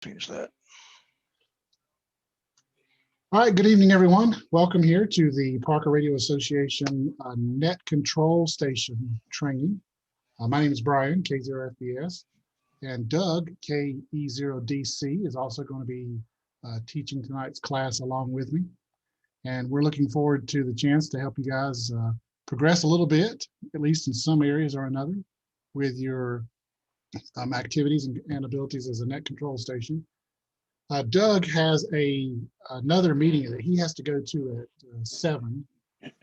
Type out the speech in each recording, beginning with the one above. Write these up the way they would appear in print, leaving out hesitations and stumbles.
Change that. All right, good evening, everyone. Welcome here to the Parker Radio Association Net Control Station training. My name is Brian, K0FBS, and Doug, KE0DC, is also going to be teaching tonight's class along with me. And we're looking forward to the chance to help you guys progress a little bit, at least in some areas or another, with your activities and abilities as a net control station. Doug has another meeting that he has to go to at 7.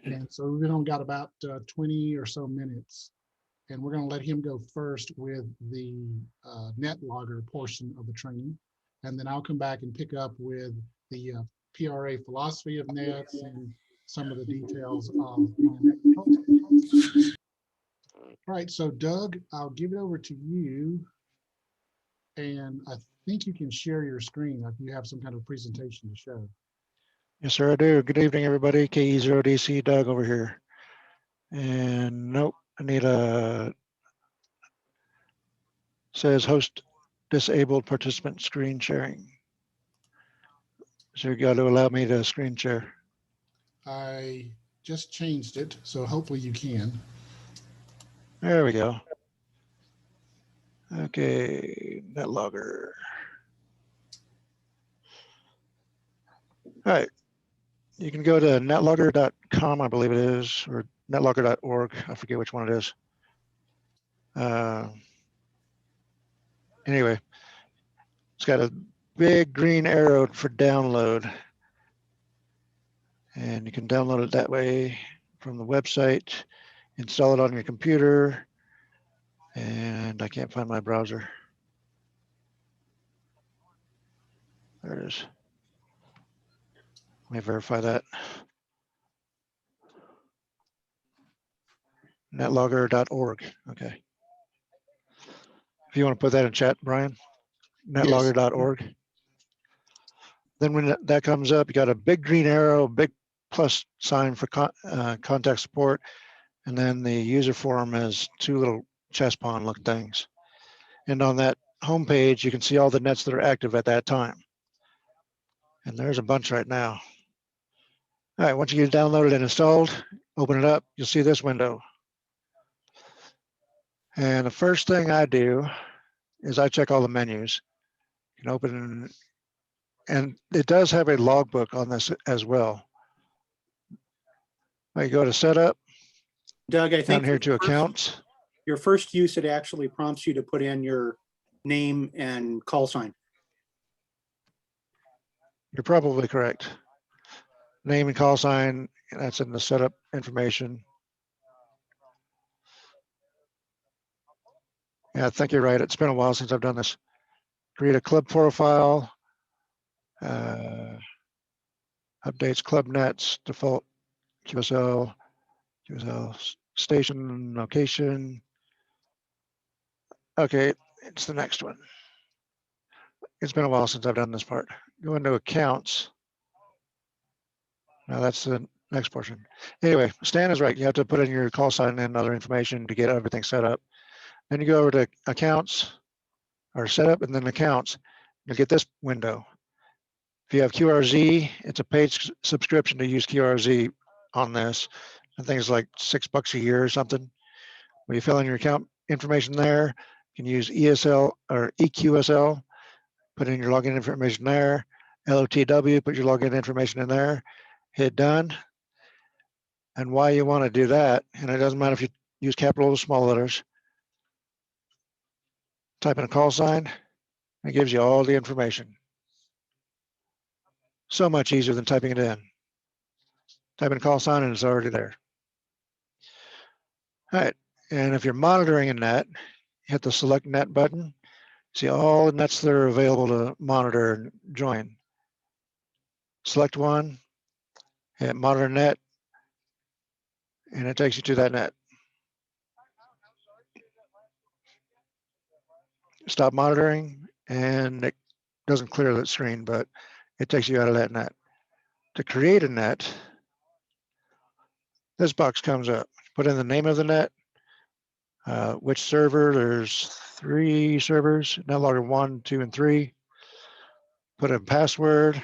And so we've only got about 20 or so minutes. And we're going to let him go first with the net logger portion of the training. And then I'll come back and pick up with the PRA philosophy of nets and some of the details of being a net control station. All right, so Doug, I'll give it over to you. And I think you can share your screen if you have some kind of presentation to show. Yes, sir, I do. Good evening, everybody. KE0DC, Doug over here. And nope, I need says host disabled participant screen sharing. So you got to allow me to screen share. I just changed it, so hopefully you can. There we go. Okay, netlogger. All right, you can go to netlogger.com, I believe it is, or netlogger.org. I forget which one it is. Anyway, it's got a big green arrow for download. And you can download it that way from the website, install it on your computer. And I can't find my browser. There it is. Let me verify that. Netlogger.org. Okay. If you want to put that in chat, Brian, netlogger.org. Yes. Then when that comes up, you got a big green arrow, big plus sign for contact support. And then the user form has 2 little chess pawn look things. And on that home page, you can see all the nets that are active at that time. And there's a bunch right now. All right, once you get it downloaded and installed, open it up, you'll see this window. And the first thing I do is I check all the menus. You can open, and it does have a logbook on this as well. I go to setup. Doug, I think down here to accounts. Your first use, it actually prompts you to put in your name and call sign. You're probably correct. Name and call sign, that's in the setup information. Yeah, I think you're right. It's been a while since I've done this. Create a club profile. Updates club nets, default QSL station location. Okay, it's the next one. It's been a while since I've done this part. Go into accounts. Now that's the next portion. Anyway, Stan is right. You have to put in your call sign and other information to get everything set up. Then you go over to accounts or setup and then accounts. You'll get this window. If you have QRZ, it's a paid subscription to use QRZ on this. I think it's like $6 a year or something. When you fill in your account information there, you can use ESL or EQSL, put in your login information there. LOTW, put your login information in there. Hit done. And why you want to do that, and it doesn't matter if you use capital or small letters, type in a call sign, it gives you all the information. So much easier than typing it in. Type in a call sign and it's already there. All right, and if you're monitoring a net, hit the select net button. See all the nets that are available to monitor and join. Select one, hit monitor net, and it takes you to that net. Stop monitoring, and it doesn't clear that screen, but it takes you out of that net. To create a net, this box comes up. Put in the name of the net, which server. There's 3 servers, netlogger 1, 2, and 3. put in password,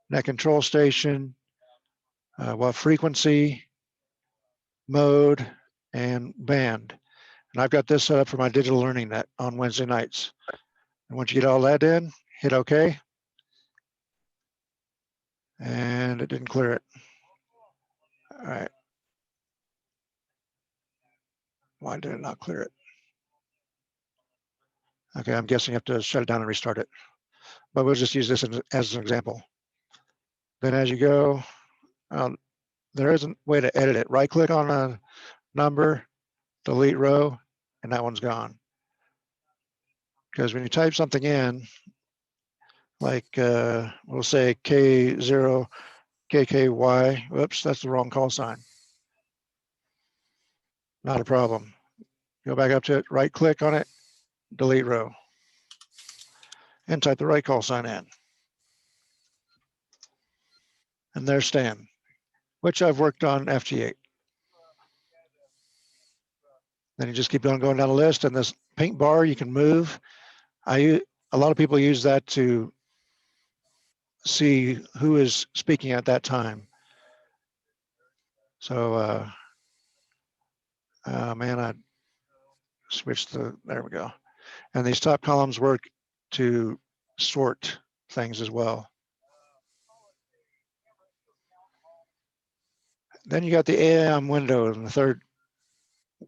net control station, what frequency, mode, and band. And I've got this set up for my digital learning net on Wednesday nights. And once you get all that in, hit OK. And it didn't clear it. All right. Why did it not clear it? Okay, I'm guessing you have to shut it down and restart it. But we'll just use this as an example. Then as you go, there is a way to edit it. Right click on a number, delete row, and that one's gone. Because when you type something in, like we'll say K0, KKY, whoops, that's the wrong call sign. Not a problem. Go back up to it, right click on it, delete row, and type the right call sign in. And there's Stan, which I've worked on FT8. Then you just keep on going down the list, and this pink bar you can move. A lot of people use that to see who is speaking at that time. So, man, I switched there we go. And these top columns work to sort things as well. Then you got the AM window in the third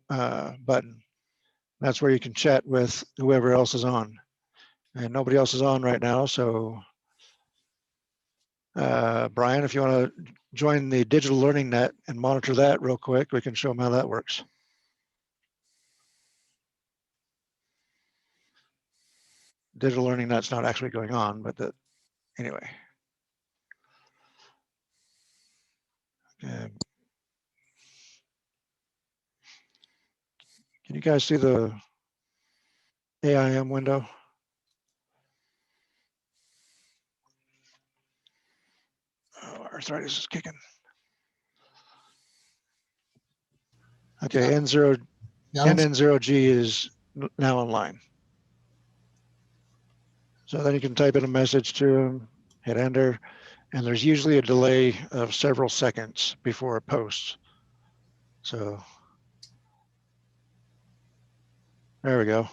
button. That's where you can chat with whoever else is on. And nobody else is on right now, so Brian, if you want to join the digital learning net and monitor that real quick, we can show them how that works. Digital learning net's not actually going on, but anyway. Okay. Can you guys see the AIM window? Oh, arthritis is kicking. Okay, Yeah. NN0G is now online. So then you can type in a message to him, hit enter, and there's usually a delay of several seconds before it posts. So there we go.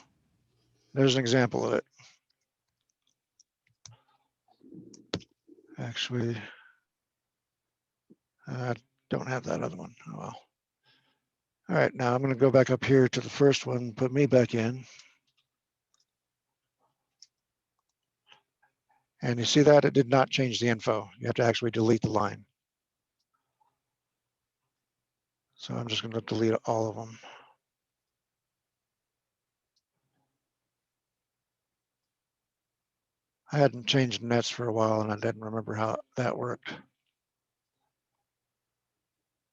There's an example of it. Actually, I don't have that other one. Oh, well. All right, now I'm going to go back up here to the first one, put me back in. And you see that it did not change the info. You have to actually delete the line. So I'm just going to delete all of them. I hadn't changed nets for a while and I didn't remember how that worked.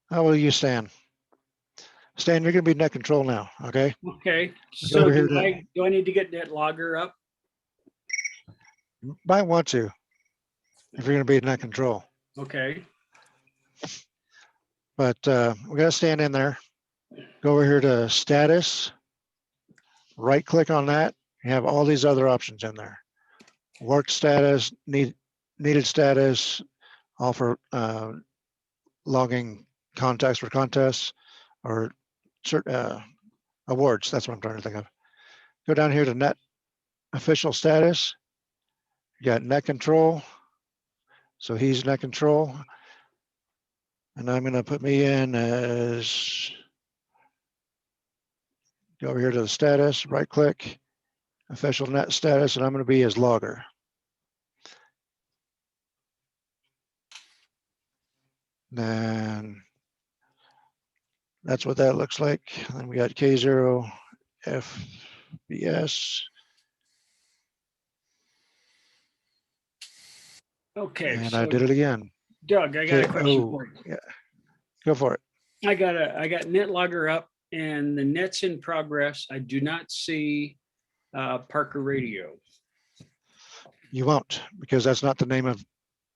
How will you, Stan? Stan, you're going to be net control now, okay? Okay, Go so over here do I need to get that logger up? You might want to, if you're going to be net control. Okay, But we got to stand in there. Go over here to status. Right click on that. You have all these other options in there. Work status, needed status, all for logging contacts for contests or awards. That's what I'm trying to think of. Go down here to net official status. You got net control. So he's net control. And I'm going to put me in as, go over here to the status, right click, official net status, and I'm going to be as logger. Then that's what that looks like. Then we got K0 FBS. okay. And So I did it again. Doug, I got a question Oh, for you. yeah. Go for it. I got NetLogger up and the net's in progress. I do not see Parker Radio. You won't, because that's not the name of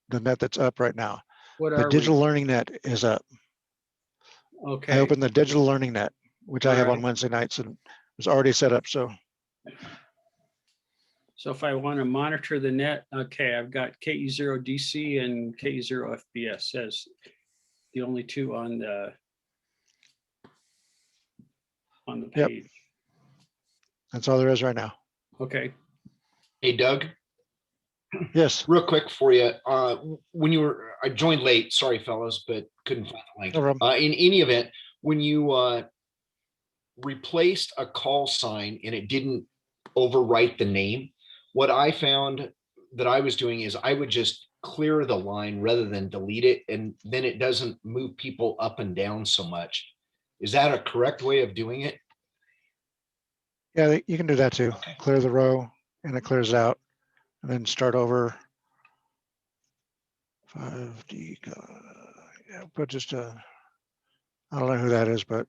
the net that's up right now. What The are digital we? learning net is up. Okay. I opened the digital learning net, which I have on Alright. Wednesday nights, and it was already set up. So So if I want to monitor the net, okay, I've got KE0DC and KE0FBS as the only two on the Yep. page. That's all there is right now. Okay. Hey, Doug, Yes. real quick for you. I joined late, sorry fellas, but couldn't find the link. No problem. In any event, when you replaced a call sign and it didn't overwrite the name, what I found that I was doing is I would just clear the line rather than delete it, and then it doesn't move people up and down so much. Is that a correct way of doing it? Yeah, you can do that too. Okay. Clear the row and it clears out, and then start over. 5D. Yeah, but just I don't know who that is, but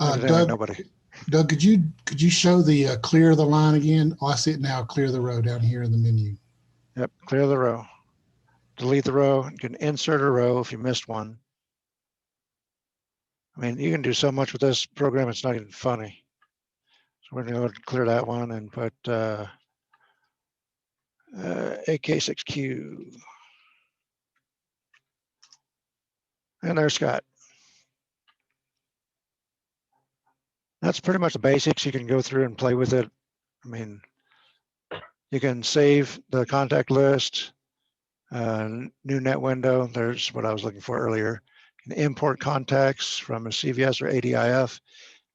evidently Doug, nobody. Doug, could you show the clear the line again? Oh, I see it now. Clear the row down here in the menu. Yep, clear the row. Delete the row. You can insert a row if you missed one. I mean, you can do so much with this program, it's not even funny. So we're gonna go clear that one and put AK6Q. And there's Scott. That's pretty much the basics. You can go through and play with it. I mean, you can save the contact list, new net window. There's what I was looking for earlier. You can import contacts from a CVS or ADIF.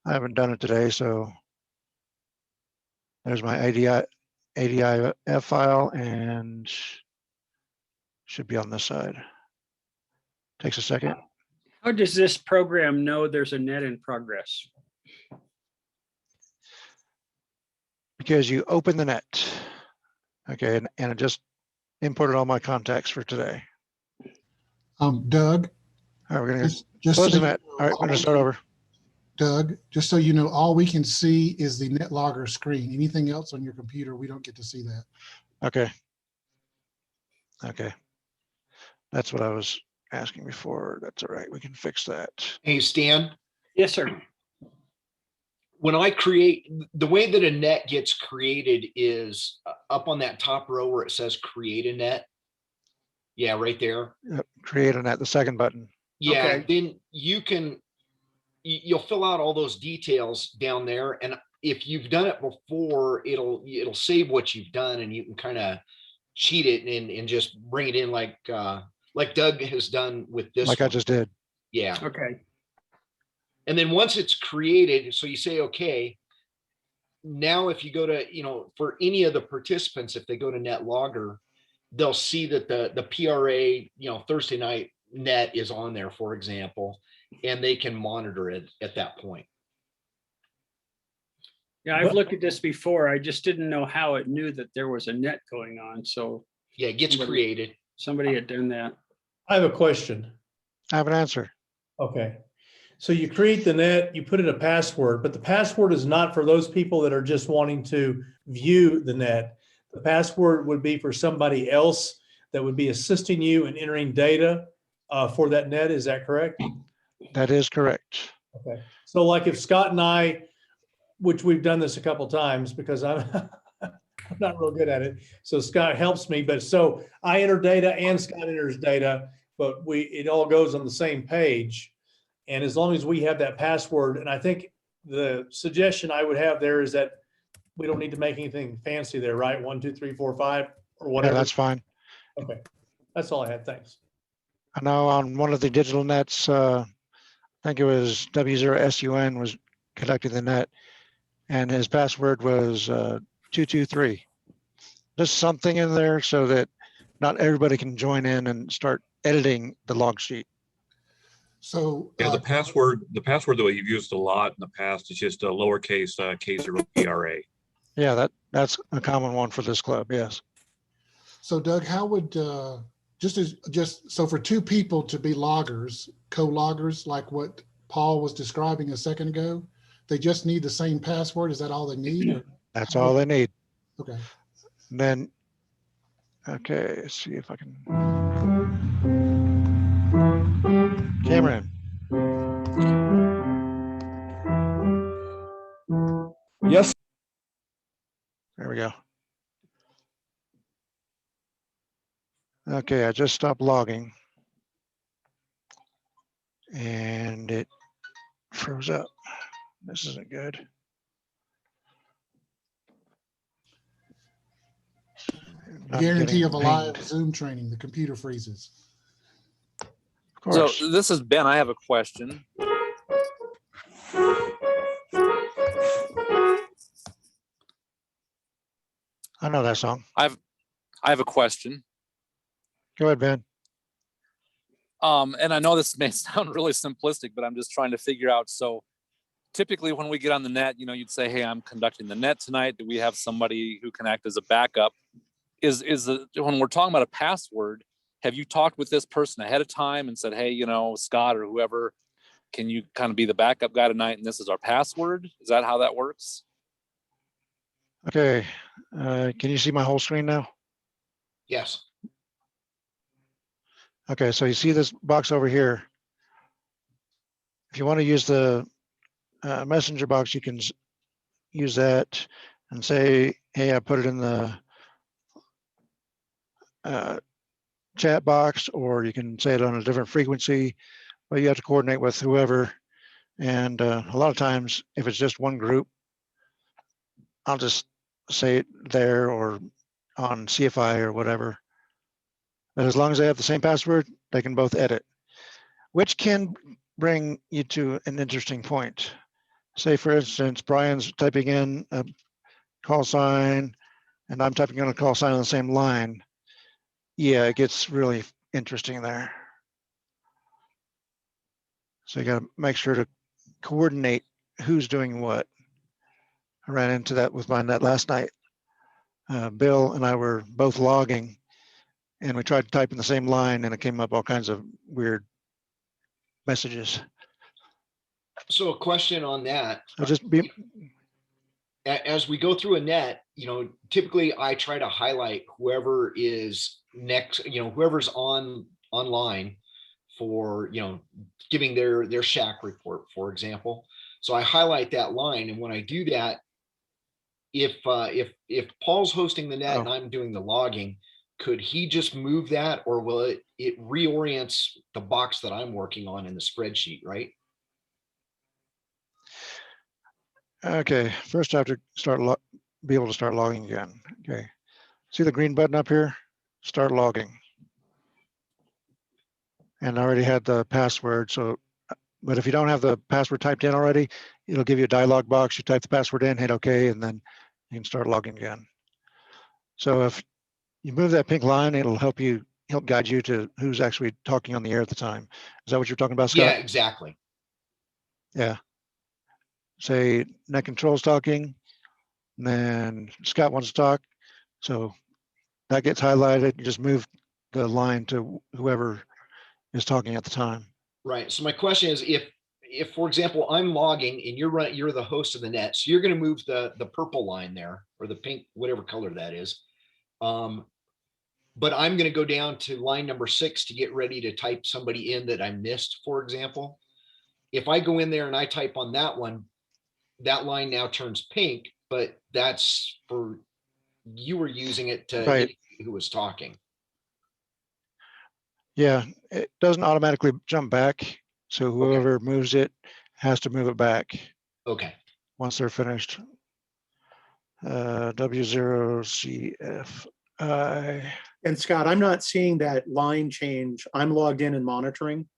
I haven't done it today, so there's my ADIF file and should be on this side. Takes a second. How does this program know there's a net in progress? Because you open the net. Okay, and it just imported all my contacts for today. Doug, All right, we're gonna just close so the you net. know, All right, we're gonna start over. Doug, just so you know, all we can see is the NetLogger screen. Anything else on your computer, we don't get to see that. Okay. Okay. That's what I was asking before. That's all right. We can fix that. Hey, Stan, Yes, sir. when I create, the way that a net gets created is up on that top row where it says create a net. Yeah, right there. Yep. Create a net, the second button. Yeah, Okay. then you'll fill out all those details down there. And if you've done it before, it'll save what you've done, and you can kind of cheat it and just bring it in like Doug has done with this Like one. I just did. Yeah. Okay. And then once it's created, so you say, okay, now if you go to, for any of the participants, if they go to NetLogger, they'll see that the PRA, Thursday night net is on there, for example, and they can monitor it at that point. Yeah, I've looked at this before. I just didn't know how it knew that there was a net going on. So Yeah, it gets created. somebody had done that. I have a question. I have an answer. Okay. So you create the net, you put in a password, but the password is not for those people that are just wanting to view the net. The password would be for somebody else that would be assisting you in entering data for that net. Is that correct? That is correct. Okay. So like if Scott and I, which we've done this a couple times because I'm I'm not real good at it. So Scott helps me, but so I enter data and Scott enters data, but it all goes on the same page. And as long as we have that password, and I think the suggestion I would have there is that we don't need to make anything fancy there, right? 1, 2, 3, 4, 5, or Yeah, whatever. that's fine. Okay. That's all I had. Thanks. I know on one of the digital nets, I think it was W0SUN was conducting the net, and his password was 223. Just something in there so that not everybody can join in and start editing the log sheet. So Yeah, the password that we've used a lot in the past is just a lowercase K0 PRA. Yeah, that's a common one for this club. Yes. so Doug, how would so for two people to be loggers, co-loggers, like what Paul was describing a second ago, they just need the same password. Is that all they need? Or That's all they need. okay. And then, okay, let's see if I can. Cameron. Yes. There we go. Okay, I just stopped logging. And it froze up. This isn't good. I'm Guarantee getting of a live pinged, Zoom training, the computer freezes. of So course. this is Ben. I have a question. I know that song. I have a question. Go ahead, Ben. And I know this may sound really simplistic, but I'm just trying to figure out. So typically when we get on the net, you know, you'd say, hey, I'm conducting the net tonight. Do we have somebody who can act as a backup? When we're talking about a password, have you talked with this person ahead of time and said, hey, you know, Scott or whoever, can you kind of be the backup guy tonight? And this is our password. Is that how that works? Okay. Can you see my whole screen now? Yes. Okay, so you see this box over here. If you want to use the messenger box, you can use that and say, hey, I put it in the chat box, or you can say it on a different frequency, but you have to coordinate with whoever. And a lot of times, if it's just one group, I'll just say it there or on CFI or whatever. But as long as they have the same password, they can both edit, which can bring you to an interesting point. Say, for instance, Brian's typing in a call sign and I'm typing in a call sign on the same line. Yeah, it gets really interesting there. So you got to make sure to coordinate who's doing what. I ran into that with my net last night. Bill and I were both logging and we tried to type in the same line and it came up all kinds of weird messages. So a question on that. So just be, As we go through a net, you know, typically I try to highlight whoever is next, you know, whoever's online for, you know, giving their shack report, for example. So I highlight that line, and when I do that, if Paul's hosting the net and I'm doing the logging, could he just move that, or will it reorients the box that I'm working on in the spreadsheet, right? okay, first I have to be able to start logging again. Okay, see the green button up here? Start logging. And I already had the password, so, but if you don't have the password typed in already, it'll give you a dialog box. You type the password in, hit OK, and then you can start logging again. So if you move that pink line, it'll help guide you to who's actually talking on the air at the time. Is that what you're talking about, Scott? Yeah, exactly. Yeah. Say net control's talking, and then Scott wants to talk. So that gets highlighted. You just move the line to whoever is talking at the time. Right. So my question is, if for example, I'm logging and you're the host of the net, so you're going to move the purple line there, or the pink, whatever color that is. But I'm going to go down to line number 6 to get ready to type somebody in that I missed, for example. If I go in there and I type on that one, that line now turns pink, but that's for, you were using it to Right. indicate who was talking. Yeah, it doesn't automatically jump back. So whoever moves it has to move it back Okay. once they're finished. W0CFI. And Scott, I'm not seeing that line change. I'm logged in and monitoring.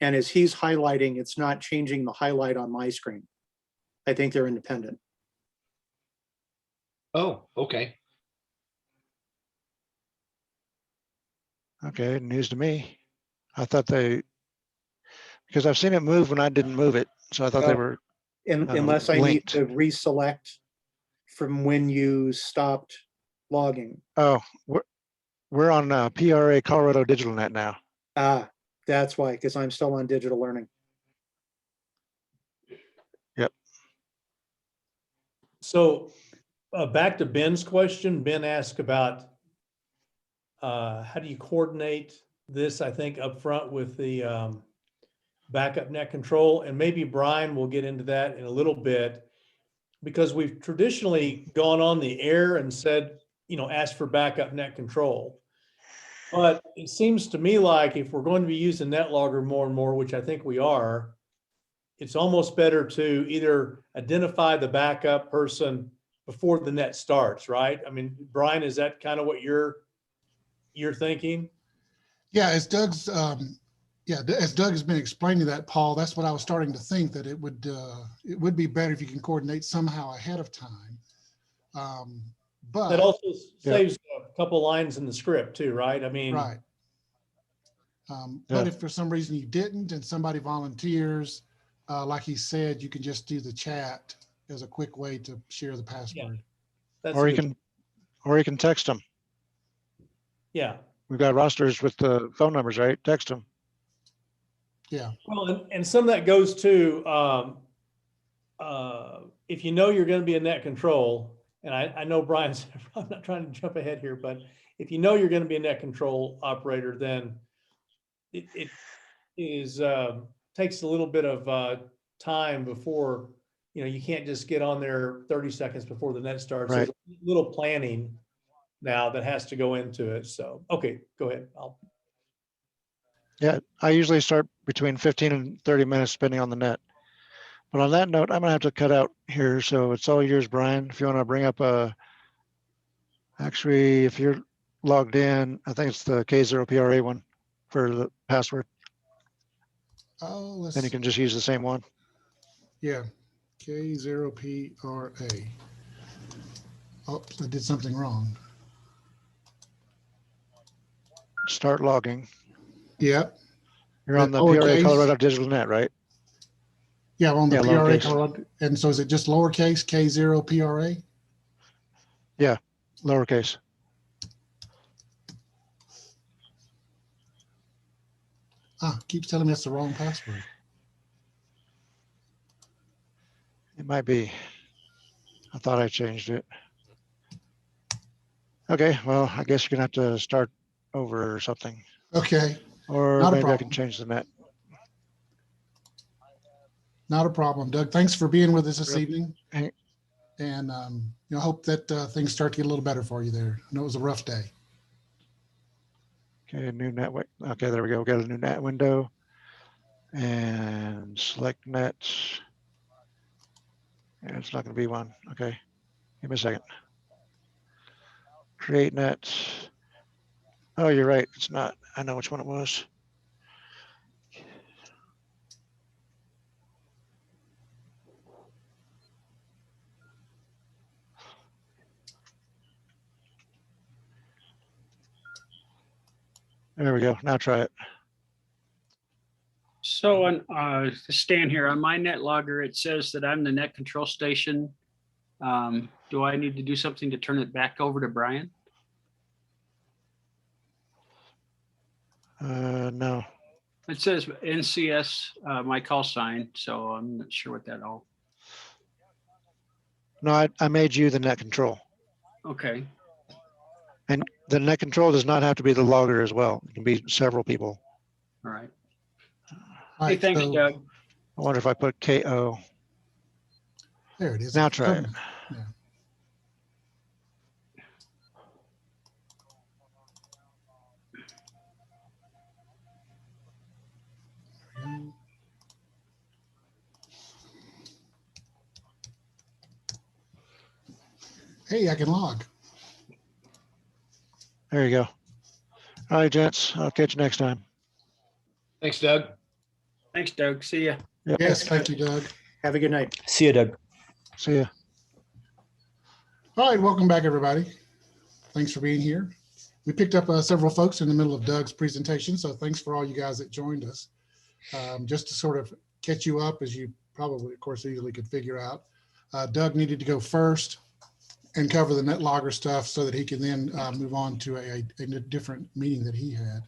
And as he's highlighting, it's not changing the highlight on my screen. I think they're independent. Oh, okay. Okay, news to me. I thought because I've seen it move when I didn't move it. So I thought they were Unless I need linked. to reselect from when you stopped logging. Oh, we're on PRA Colorado Digital Net now. Ah, that's why, because I'm still on digital learning. Yep. So back to Ben's question. Ben asked about how do you coordinate this, I think, up front with the backup net control, and maybe Brian will get into that in a little bit. because we've traditionally gone on the air and said, ask for backup net control. But it seems to me like if we're going to be using NetLogger more and more, which I think we are, it's almost better to either identify the backup person before the net starts, right? I mean, Brian, is that kind of what you're thinking? Yeah, as Doug has been explaining that, Paul, that's what I was starting to think, that it would be better if you can coordinate somehow ahead of time. But that also saves a couple lines in the script too, right? I mean, right. But if for some reason you didn't and somebody volunteers, like he said, you can just do the chat as a quick way to share the password. that's Or a you good- can text them. yeah. We've got rosters with the phone numbers, right? Text them. Yeah. Well, and some of that goes to if you know you're going to be in net control, and I know Brian's, I'm not trying to jump ahead here, but if you know you're going to be a net control operator, then it is takes a little bit of time before, you can't just get on there 30 seconds before the net starts. Right. There's a little planning now that has to go into it. So, okay, go ahead. Yeah, I usually start between 15 and 30 minutes depending on the net. But on that note, I'm gonna have to cut out here. So it's all yours, Brian. If you want to bring up actually, if you're logged in, I think it's the K0PRA one for the password. Oh, let's Then you can just use the same one. yeah, K0PRA. Oh, I did something wrong. Start logging. Yep. You're on the Lowercase. PRA Colorado Digital Net, right? Yeah, I'm on the Yeah, PRA lowercase. Colorado. And so is it just lowercase K0PRA? Lowercase. Keeps telling me that's the wrong password. It might be. I thought I changed it. Okay, well, I guess you're gonna have to start over or something. Okay, Or Not a maybe I problem. can change the net. not a problem. Doug, thanks for being with us this Yep. evening. Hey. And hope that things start to get a little better for you there. I know it was a rough day. Okay, new net. Okay, there we go. Got a new net window. And select net. And it's not gonna be one. Okay, give me a second. Create net. Oh, you're right. It's not. I know which one it was. There we go. Now try it. So on Stan here, on my net logger, it says that I'm the net control station. Do I need to do something to turn it back over to Brian? No. It says NCS, my call sign, so I'm not sure what that all, No, I made you the net control. okay. And the net control does not have to be the logger as well. It can be several people. All right. All Hey, right, thanks, so Doug. I wonder if I put KO. there it is. Now try it. Yeah. Hey, I can log. There you go. All right, gents. I'll catch you next time. Thanks, Doug. Thanks, Doug. See ya. Yep. Yes, thank you, Doug. Have a good night. See you, Doug. See ya. All right, welcome back, everybody. Thanks for being here. We picked up several folks in the middle of Doug's presentation, so thanks for all you guys that joined us. Just to sort of catch you up, as you probably, of course, easily could figure out, Doug needed to go first and cover the NetLogger stuff so that he can then move on to a different meeting that he had.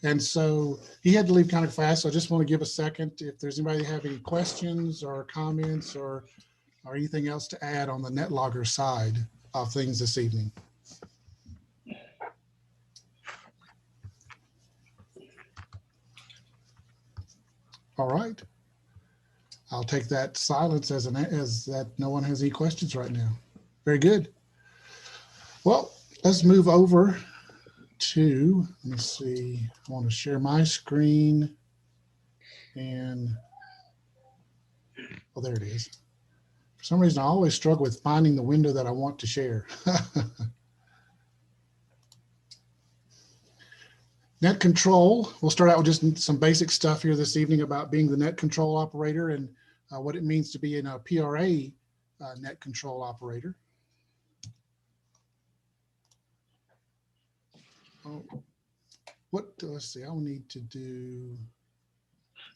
And so he had to leave kind of fast, so I just want to give a second if there's anybody have any questions or comments or anything else to add on the NetLogger side of things this evening. All right. I'll take that silence as that no one has any questions right now. Very good. Well, let's move over to, let me see, I want to share my screen and, oh, there it is. For some reason, I always struggle with finding the window that I want to share. Net control, we'll start out with just some basic stuff here this evening about being the net control operator and what it means to be in a PRA net control operator. Oh, let's see, I'll need to do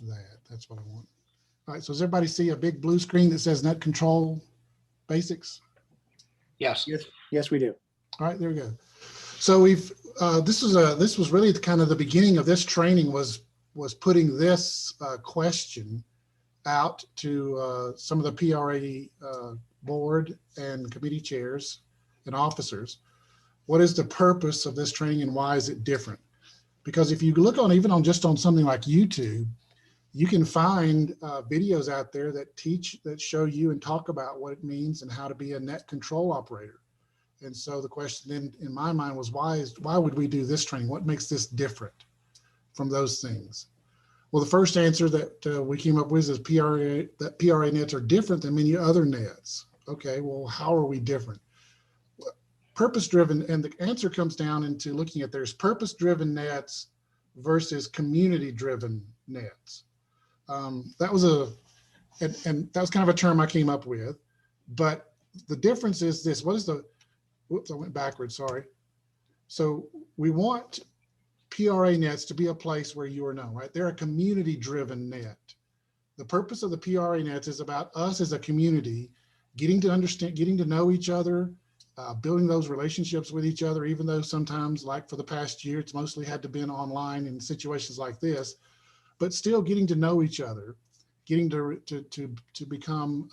that. That's what I want. All right, so does everybody see a big blue screen that says net control basics? Yes. Yes, we do. All right, there we go. So we've this was really kind of the beginning of this training was putting this question out to some of the PRA board and committee chairs and officers. What is the purpose of this training and why is it different? Because if you look on even on just on something like YouTube, you can find videos out there that show you and talk about what it means and how to be a net control operator. And so the question in my mind was, why would we do this training? What makes this different from those things? Well, the first answer that we came up with is that PRA nets are different than many other nets. Okay, well, how are we different? Purpose-driven, and the answer comes down into looking at there's purpose-driven nets versus community-driven nets. That was and that was kind of a term I came up with, but the difference is this. What is the, whoops, I went backwards, sorry. So we want PRA nets to be a place where you are known, right? They're a community-driven net. The purpose of the PRA nets is about us as a community getting to understand, getting to know each other, building those relationships with each other, even though sometimes, like for the past year, it's mostly had to be online in situations like this, but still getting to know each other, getting to become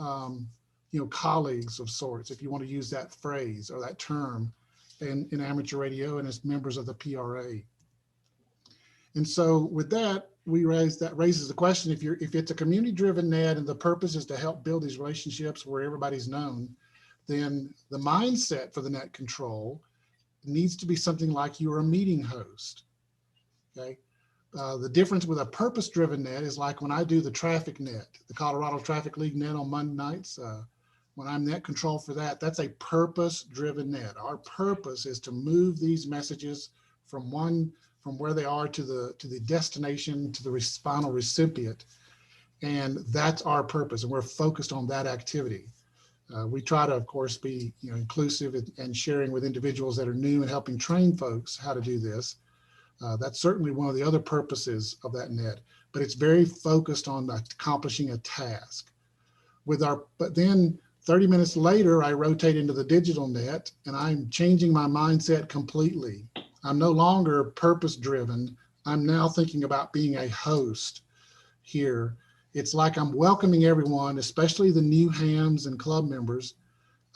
colleagues of sorts, if you want to use that phrase or that term in amateur radio and as members of the PRA. And so with that, raises the question, if it's a community-driven net and the purpose is to help build these relationships where everybody's known, then the mindset for the net control needs to be something like you're a meeting host, okay? The difference with a purpose-driven net is like when I do the traffic net, the Colorado Traffic League net on Monday nights, when I'm net control for that, that's a purpose-driven net. Our purpose is to move these messages from where they are to the destination, to the final recipient. And that's our purpose. And we're focused on that activity. We try to, of course, be inclusive and sharing with individuals that are new and helping train folks how to do this. That's certainly one of the other purposes of that net, but it's very focused on accomplishing a task. But then 30 minutes later, I rotate into the digital net and I'm changing my mindset completely. I'm no longer purpose driven. I'm now thinking about being a host here. It's like I'm welcoming everyone, especially the new hams and club members,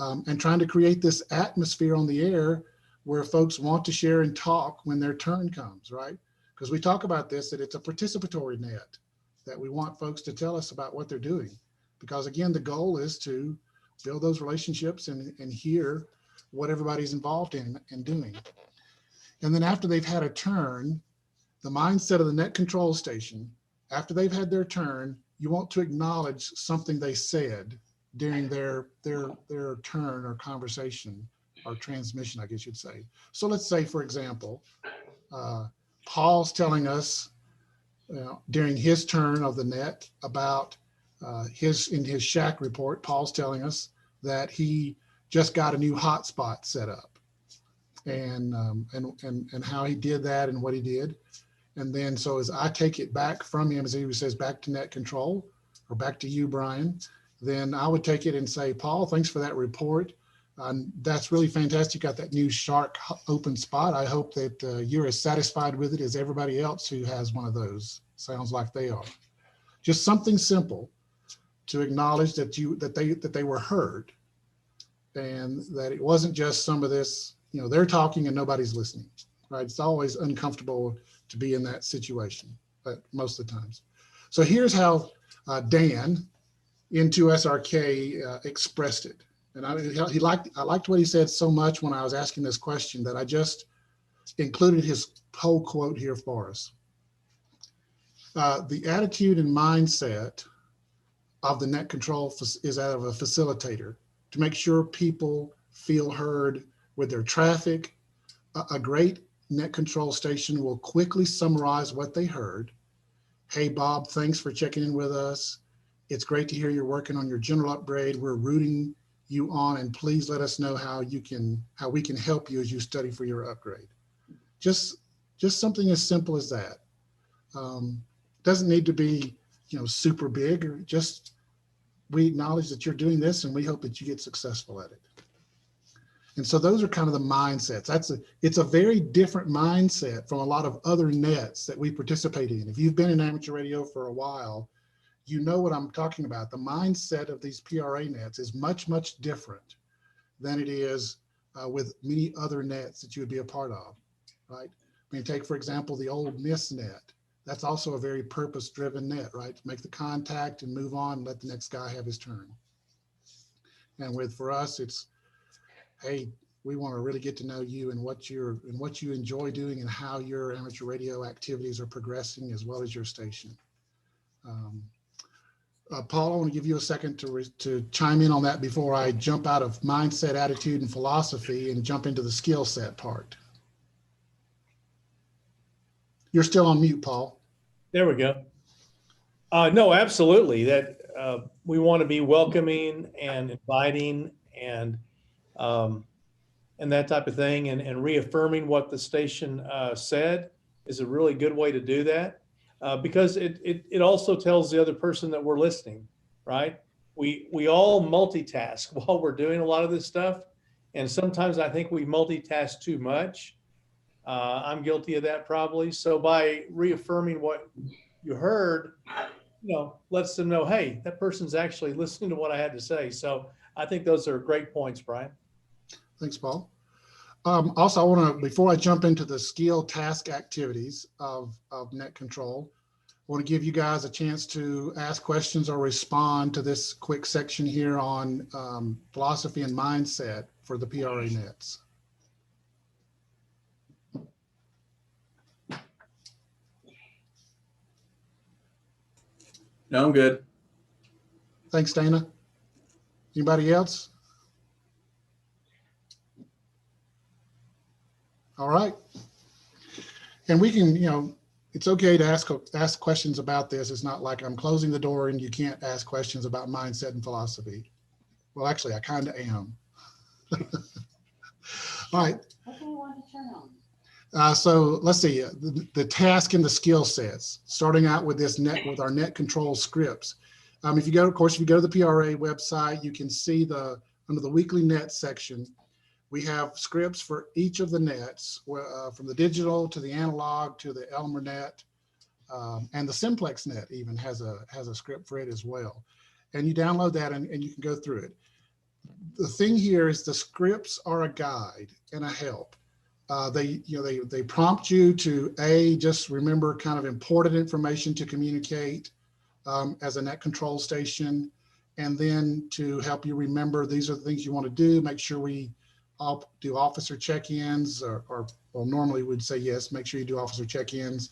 and trying to create this atmosphere on the air where folks want to share and talk when their turn comes, right? Because we talk about this, that it's a participatory net, that we want folks to tell us about what they're doing. Because again, the goal is to build those relationships and hear what everybody's involved in and doing. And then after they've had a turn, the mindset of the net control station, after they've had their turn, you want to acknowledge something they said during their turn or conversation or transmission, I guess you'd say. So let's say, for example, Paul's telling us during his turn of the net about in his shack report, Paul's telling us that he just got a new hotspot set up and how he did that and what he did. And then, so as I take it back from him, as he says, back to net control or back to you, Brian, then I would take it and say, Paul, thanks for that report. That's really fantastic. You got that new shark open spot. I hope that you're as satisfied with it as everybody else who has one of those. Sounds like they are. Just something simple to acknowledge that they were heard, and that it wasn't just some of this, they're talking and nobody's listening, right? It's always uncomfortable to be in that situation, but most of the times. So here's how Dan into SRK expressed it. And I liked what he said so much when I was asking this question that I just included his whole quote here for us. The attitude and mindset of the net control is that of a facilitator to make sure people feel heard with their traffic. A great net control station will quickly summarize what they heard. Hey, Bob, thanks for checking in with us. It's great to hear you're working on your general upgrade. We're rooting you on, and please let us know how we can help you as you study for your upgrade. Just something as simple as that. Doesn't need to be, super big, or just we acknowledge that you're doing this and we hope that you get successful at it. And so those are kind of the mindsets. It's a very different mindset from a lot of other nets that we participate in. If you've been in amateur radio for a while, you know what I'm talking about. The mindset of these PRA nets is much, much different than it is with many other nets that you would be a part of, right? I mean, take, for example, the old NIST net. That's also a very purpose-driven net, right? To make the contact and move on, and let the next guy have his turn. And for us, it's, hey, we want to really get to know you and what you enjoy doing and how your amateur radio activities are progressing, as well as your station. Paul, I want to give you a second to chime in on that before I jump out of mindset, attitude, and philosophy and jump into the skill set part. You're still on mute, Paul. There we go. No, absolutely. That we want to be welcoming and inviting and that type of thing, and reaffirming what the station said is a really good way to do that, because it also tells the other person that we're listening, right? We all multitask while we're doing a lot of this stuff, and sometimes I think we multitask too much. I'm guilty of that probably. So by reaffirming what you heard, lets them know, hey, that person's actually listening to what I had to say. So I think those are great points, Brian. Thanks, Paul. Also, I want to, before I jump into the skill task activities of net control, I want to give you guys a chance to ask questions or respond to this quick section here on philosophy and mindset for the PRA nets. No, I'm good. Thanks, Dana. Anybody else? All right. And we can, it's okay to ask questions about this. It's not like I'm closing the door and you can't ask questions about mindset and philosophy. Well, actually, I kind of am. All right. What do you want to turn on? So let's see, the task and the skill sets, starting out with with our net control scripts. If you go to the PRA website, you can see under the weekly net section, we have scripts for each of the nets, from the digital to the analog to the Elmer net, and the simplex net even has a script for it as well. And you download that and you can go through it. The thing here is the scripts are a guide and a help. They prompt you to just remember kind of important information to communicate as a net control station, and then to help you remember these are the things you want to do. Make sure we all do officer check-ins, or normally we'd say yes. Make sure you do officer check-ins.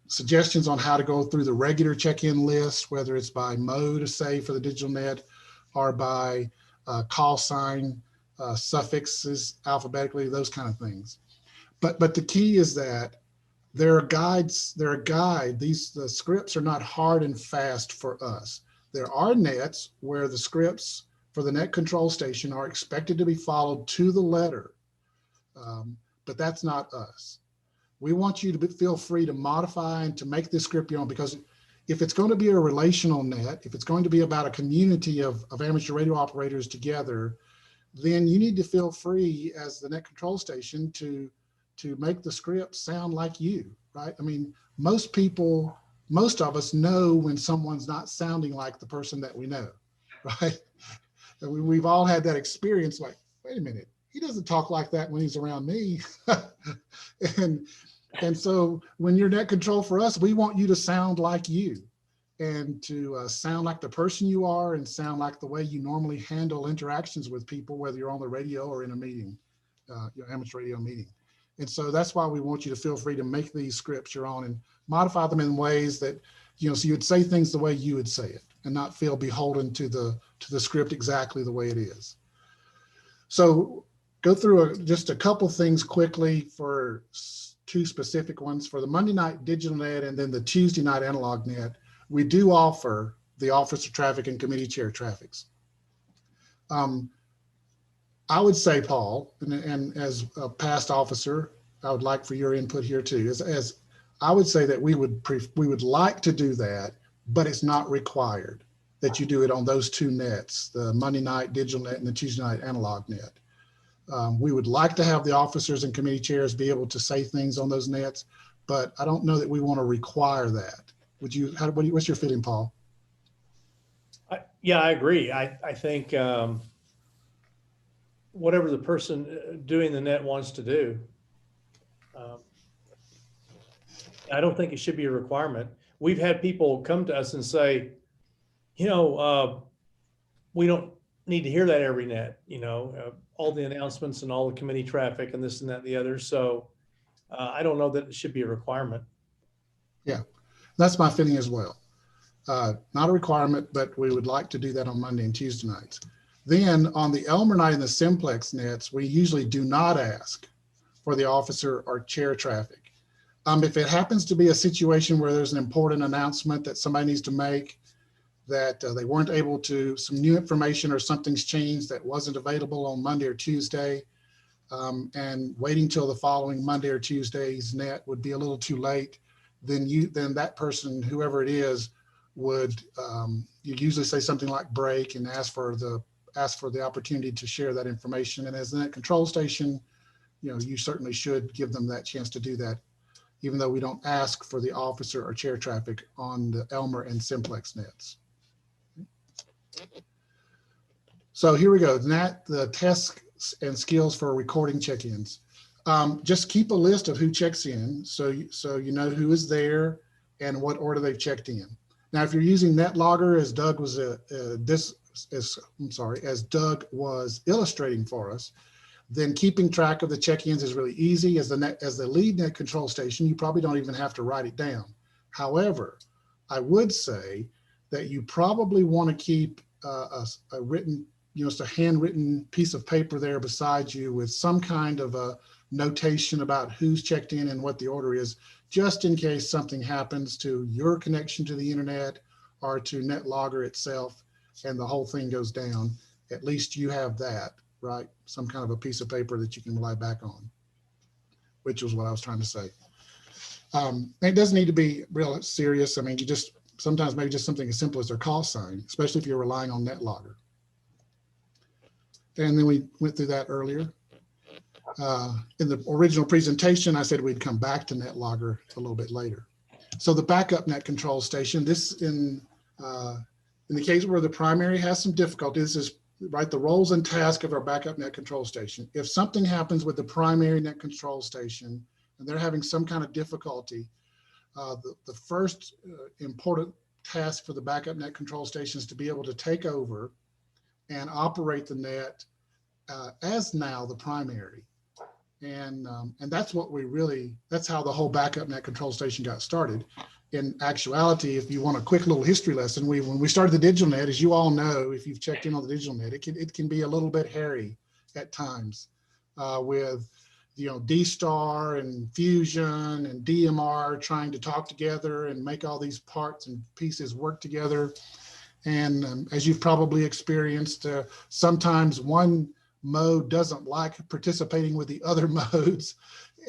Suggestions on how to go through the regular check-in list, whether it's by mode, say for the digital net, or by call sign. Suffixes alphabetically, those kind of things. But the key is that they're guides. They're a guide. The scripts are not hard and fast for us. There are nets where the scripts for the net control station are expected to be followed to the letter, but that's not us. We want you to feel free to modify and to make this script your own, because if it's going to be a relational net, if it's going to be about a community of amateur radio operators together, then you need to feel free as the net control station to make the script sound like you, right? I mean, most of us know when someone's not sounding like the person that we know, right? And we've all had that experience, like, wait a minute, he doesn't talk like that when he's around me. And so when you're net control for us, we want you to sound like you. and to sound like the person you are and sound like the way you normally handle interactions with people, whether you're on the radio or in a meeting, your amateur radio meeting. And so that's why we want you to feel free to make these scripts your own and modify them in ways that, so you'd say things the way you would say it and not feel beholden to the script exactly the way it is. So go through just a couple things quickly for two specific ones. For the Monday night digital net and then the Tuesday night analog net, we do offer the officer traffic and committee chair traffics. I would say, Paul, and as a past officer, I would like for your input here too, as I would say that we would like to do that, but it's not required that you do it on those two nets, the Monday night digital net and the Tuesday night analog net. We would like to have the officers and committee chairs be able to say things on those nets, but I don't know that we want to require that. What's your feeling, Paul? Yeah, I agree. I think whatever the person doing the net wants to do, I don't think it should be a requirement. We've had people come to us and say, we don't need to hear that every net, all the announcements and all the committee traffic and this and that and the other. So I don't know that it should be a requirement. Yeah, that's my feeling as well. Not a requirement, but we would like to do that on Monday and Tuesday nights. Then on the Elmer night and the simplex nets, we usually do not ask for the officer or chair traffic. If it happens to be a situation where there's an important announcement that somebody needs to make, that they weren't able to, some new information or something's changed that wasn't available on Monday or Tuesday, and waiting till the following Monday or Tuesday's net would be a little too late, then that person, whoever it is, would you usually say something like break and ask for the opportunity to share that information. And as the net control station, you certainly should give them that chance to do that, even though we don't ask for the officer or chair traffic on the Elmer and simplex nets. So here we go. The tests and skills for recording check-ins. Just keep a list of who checks in, so you know who is there and what order they've checked in. Now, if you're using NetLogger, as Doug was illustrating for us, then keeping track of the check-ins is really easy. As the lead net control station, you probably don't even have to write it down. However, I would say that you probably want to keep a written, just a handwritten piece of paper there beside you with some kind of a notation about who's checked in and what the order is, just in case something happens to your connection to the internet or to NetLogger itself and the whole thing goes down. At least you have that, right? Some kind of a piece of paper that you can rely back on, which was what I was trying to say. It doesn't need to be real serious. I mean, sometimes maybe just something as simple as their call sign, especially if you're relying on NetLogger. And then we went through that earlier. In the original presentation, I said we'd come back to NetLogger a little bit later. So the backup net control station, this in the case where the primary has some difficulty, this is right, the roles and tasks of our backup net control station. If something happens with the primary net control station and they're having some kind of difficulty, the first important task for the backup net control station is to be able to take over and operate the net as now the primary. And that's what that's how the whole backup net control station got started. In actuality, if you want a quick little history lesson, when we started the digital net, as you all know, if you've checked in on the digital net, it can be a little bit hairy at times with D-Star and Fusion and DMR trying to talk together and make all these parts and pieces work together. And as you've probably experienced, sometimes one mode doesn't like participating with the other modes,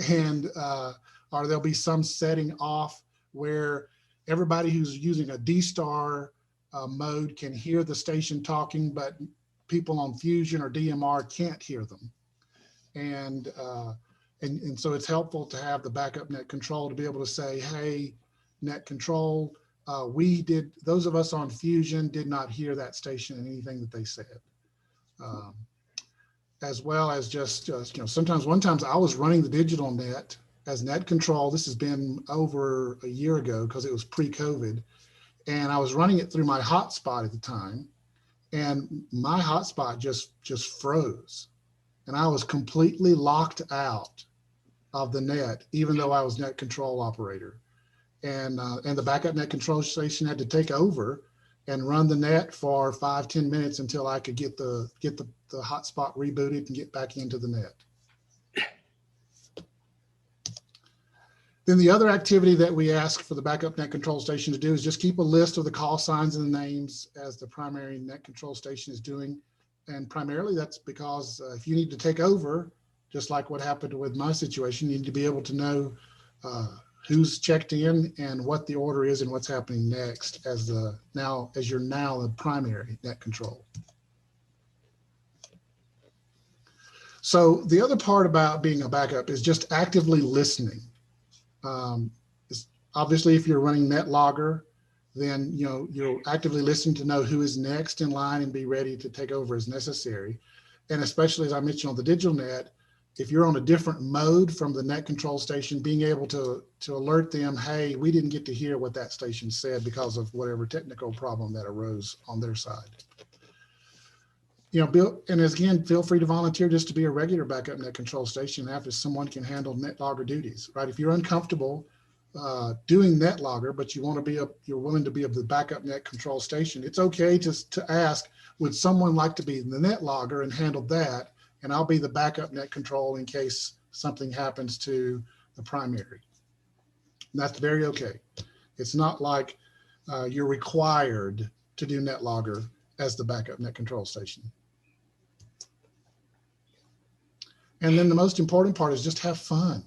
and or there'll be some setting off where everybody who's using a D-Star mode can hear the station talking, but people on Fusion or DMR can't hear them. And so it's helpful to have the backup net control to be able to say, hey, net control, those of us on Fusion did not hear that station and anything that they said. As well as just sometimes I was running the digital net as net control. This has been over a year ago because it was pre-COVID. and I was running it through my hotspot at the time, and my hotspot just froze, and I was completely locked out of the net, even though I was net control operator. And the backup net control station had to take over and run the net for 5-10 minutes until I could get the hotspot rebooted and get back into the net. Then the other activity that we ask for the backup net control station to do is just keep a list of the call signs and the names as the primary net control station is doing. And primarily that's because if you need to take over, just like what happened with my situation, you need to be able to know who's checked in and what the order is and what's happening next as you're now the primary net control. So the other part about being a backup is just actively listening. Obviously, if you're running NetLogger, then you'll actively listen to know who is next in line and be ready to take over as necessary. And especially as I mentioned on the digital net, if you're on a different mode from the net control station, being able to alert them, hey, we didn't get to hear what that station said because of whatever technical problem that arose on their side. Bill, and again, feel free to volunteer just to be a regular backup net control station after someone can handle NetLogger duties, right? If you're uncomfortable doing NetLogger, but you're willing to be the backup net control station, it's okay to ask, would someone like to be the NetLogger and handle that? And I'll be the backup net control in case something happens to the primary. And that's very okay. It's not like you're required to do NetLogger as the backup net control station. And then the most important part is just have fun.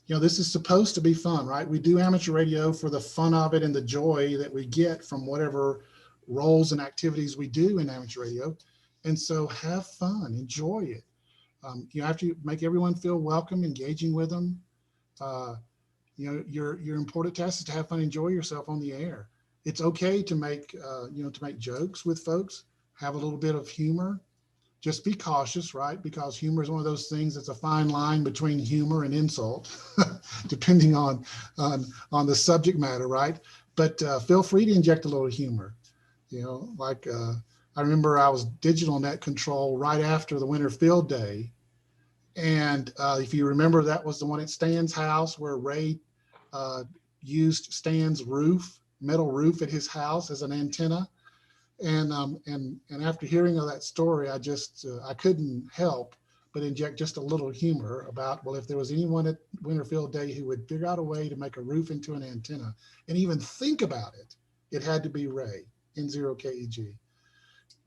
This is supposed to be fun, right? We do amateur radio for the fun of it and the joy that we get from whatever roles and activities we do in amateur radio. And so have fun, enjoy it. You have to make everyone feel welcome, engaging with them. Your important task is to have fun, enjoy yourself on the air. It's okay to make jokes with folks, have a little bit of humor. Just be cautious, right? Because humor is one of those things that's a fine line between humor and insult, depending on the subject matter, right? But feel free to inject a little humor. I remember I was digital net control right after the winter field day. And if you remember, that was the one at Stan's house where Ray used Stan's metal roof at his house as an antenna. And after hearing of that story, I couldn't help but inject just a little humor about, well, if there was anyone at Winterfield Day who would figure out a way to make a roof into an antenna and even think about it, it had to be Ray in 0KEG.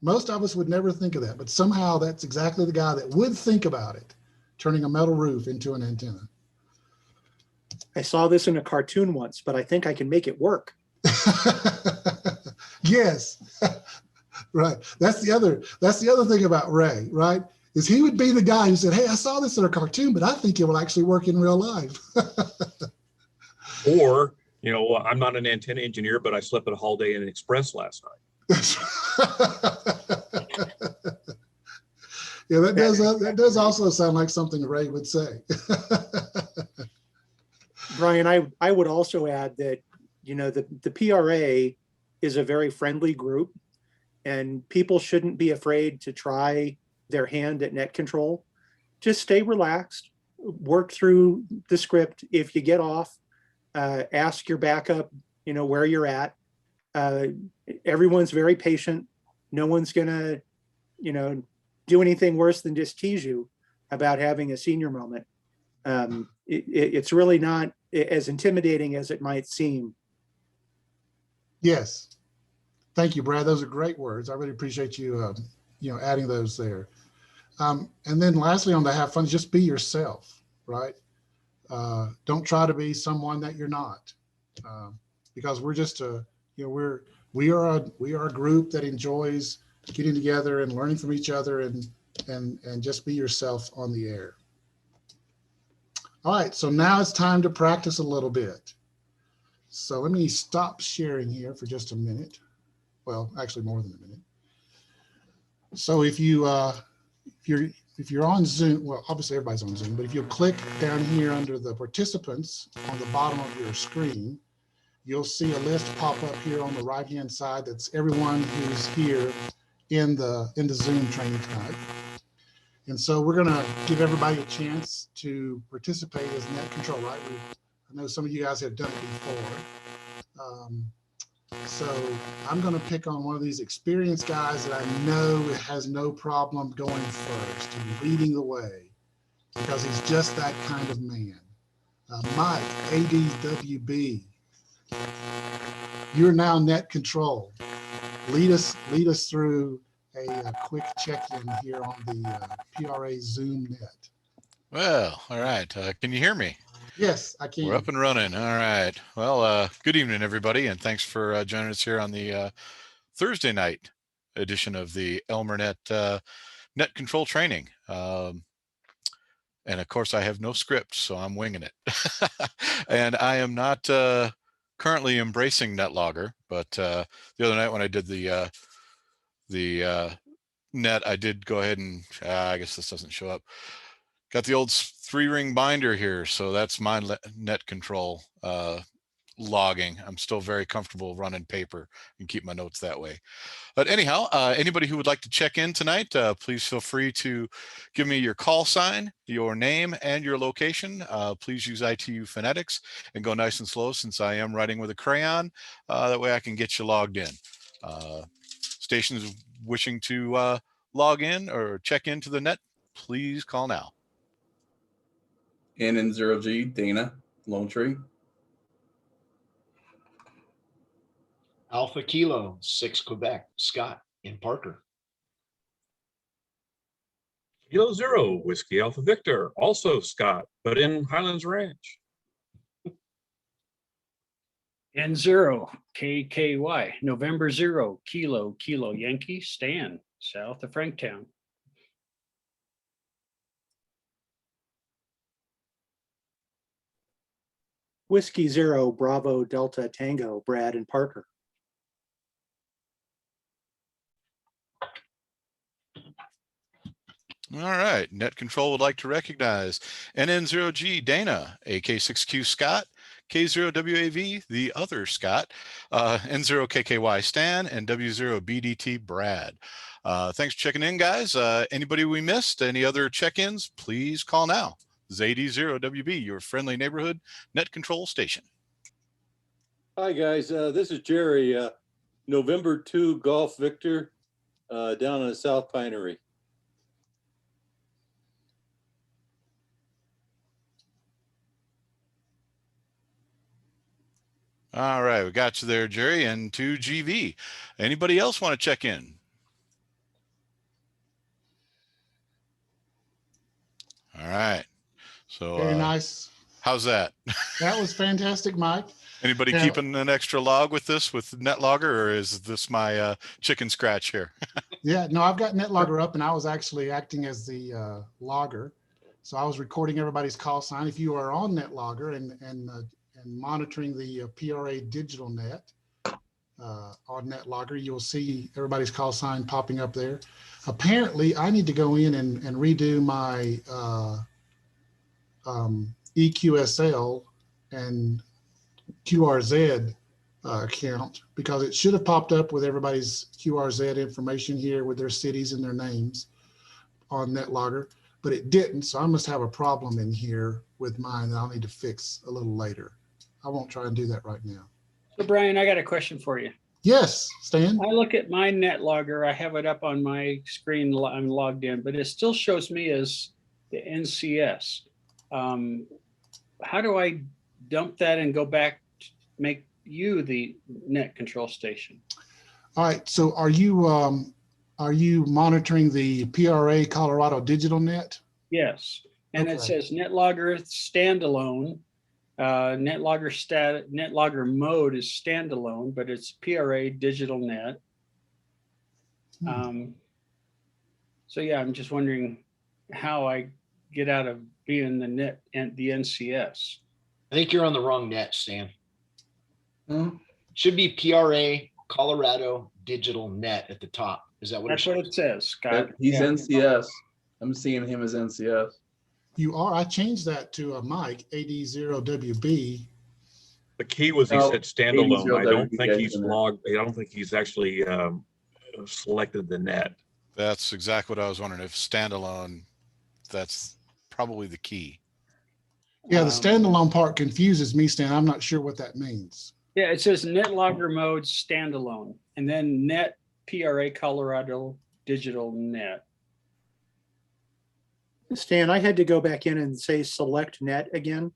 Most of us would never think of that, but somehow that's exactly the guy that would think about it, turning a metal roof into an antenna. I saw this in a cartoon once, but I think I can make it work. Yes, right. That's the other thing about Ray, right? Is he would be the guy who said, hey, I saw this in a cartoon, but I think it will actually work in real life. Or, I'm not an antenna engineer, but I slept at Holiday Inn Express last night. Yeah, that does also sound like something Ray would say. Brian, I would also add that, the PRA is a very friendly group, and people shouldn't be afraid to try their hand at net control. Just stay relaxed, work through the script. If you get off, ask your backup, where you're at. Everyone's very patient. No one's gonna, do anything worse than just tease you about having a senior moment. It's really not as intimidating as it might seem. Yes. Thank you, Brad. Those are great words. I really appreciate you, adding those there. And then lastly, on the have fun, just be yourself, right? Don't try to be someone that you're not, because we're just we are a group that enjoys getting together and learning from each other and just be yourself on the air. All right, so now it's time to practice a little bit. So let me stop sharing here for just a minute. Well, actually more than a minute. So if you're on Zoom, well, obviously everybody's on Zoom, but if you click down here under the participants on the bottom of your screen, you'll see a list pop up here on the right-hand side. That's everyone who's here in the Zoom training tonight. And so we're going to give everybody a chance to participate as net control, right? I know some of you guys have done it before. So I'm going to pick on one of these experienced guys that I know has no problem going first and leading the way, because he's just that kind of man. Mike, ADWB, you're now net control. Lead us through a quick check-in here on the PRA Zoom net. Well, all right. Can you hear me? Yes, I can. We're up and running. All right. Well, good evening, everybody, and thanks for joining us here on the Thursday night edition of the ElmerNet Net Control Training. And of course, I have no script, so I'm winging it. And I am not currently embracing NetLogger, but the other night when I did the net, I did go ahead and I guess this doesn't show up. Got the old 3-ring binder here, so that's my net control logging. I'm still very comfortable running paper and keep my notes that way. But anyhow, anybody who would like to check in tonight, please feel free to give me your call sign, your name, and your location. Please use ITU phonetics and go nice and slow, since I am writing with a crayon. That way I can get you logged in. Stations wishing to log in or check into the net, please call now. NN0G, Dana, Lone Tree. Alpha Kilo 6 Quebec, Scott in Parker. Kilo 0, Whiskey Alpha Victor, also Scott, but in Highlands Ranch. N0, KKY, November 0, Kilo Yankee, Stan, south of Franktown. Whiskey 0, Bravo Delta Tango, Brad and Parker. All right, Net Control would like to recognize NN0G Dana, AK6Q Scott, K0WAV, the other Scott, N0KKY Stan, and W0BDT Brad. Thanks for checking in, guys. Anybody we missed, any other check-ins, please call now. ZD0WB, your friendly neighborhood net control station. Hi, guys. This is Jerry, November 2 Golf Victor, down in the South Pinery. All right, we got you there, Jerry, and 2GV. Anybody else want to check in? All right. So very nice. How's that? That was fantastic, Mike. Anybody keeping an extra log with this, with NetLogger, or is this my chicken scratch here? Yeah, no, I've got NetLogger up, and I was actually acting as the logger. So I was recording everybody's call sign. If you are on NetLogger and monitoring the PRA digital net on NetLogger, you'll see everybody's call sign popping up there. Apparently, I need to go in and redo my EQSL and QRZ account, because it should have popped up with everybody's QRZ information here with their cities and their names on NetLogger, but it didn't. So I must have a problem in here with mine that I'll need to fix a little later. I won't try and do that right now. So Brian, I got a question for you. Yes, Stan. I look at my NetLogger. I have it up on my screen. I'm logged in, but it still shows me as the NCS. How do I dump that and go back to make you the net control station? All right. So are you monitoring the PRA Colorado digital net? Yes. And Okay. it says NetLogger standalone. NetLogger mode is standalone, but it's PRA digital net. So yeah, I'm just wondering how I get out of being the net and the NCS. I think you're on the wrong net, Stan. Should be PRA Colorado Digital Net at the top. Is that what That's what it says, Scott? He's Yeah. NCS. I'm seeing him as NCS. You are. I changed that to a Mike AD0WB. The key was he No, said standalone. I don't think WPA he's in there. logged. I don't think he's actually selected the net. That's exactly what I was wondering. If standalone, that's probably the key. Yeah, the Um, standalone part confuses me, Stan. I'm not sure what that means. Yeah, it says net logger mode standalone and then net PRA Colorado digital net. Stan, I had to go back in and say select net again.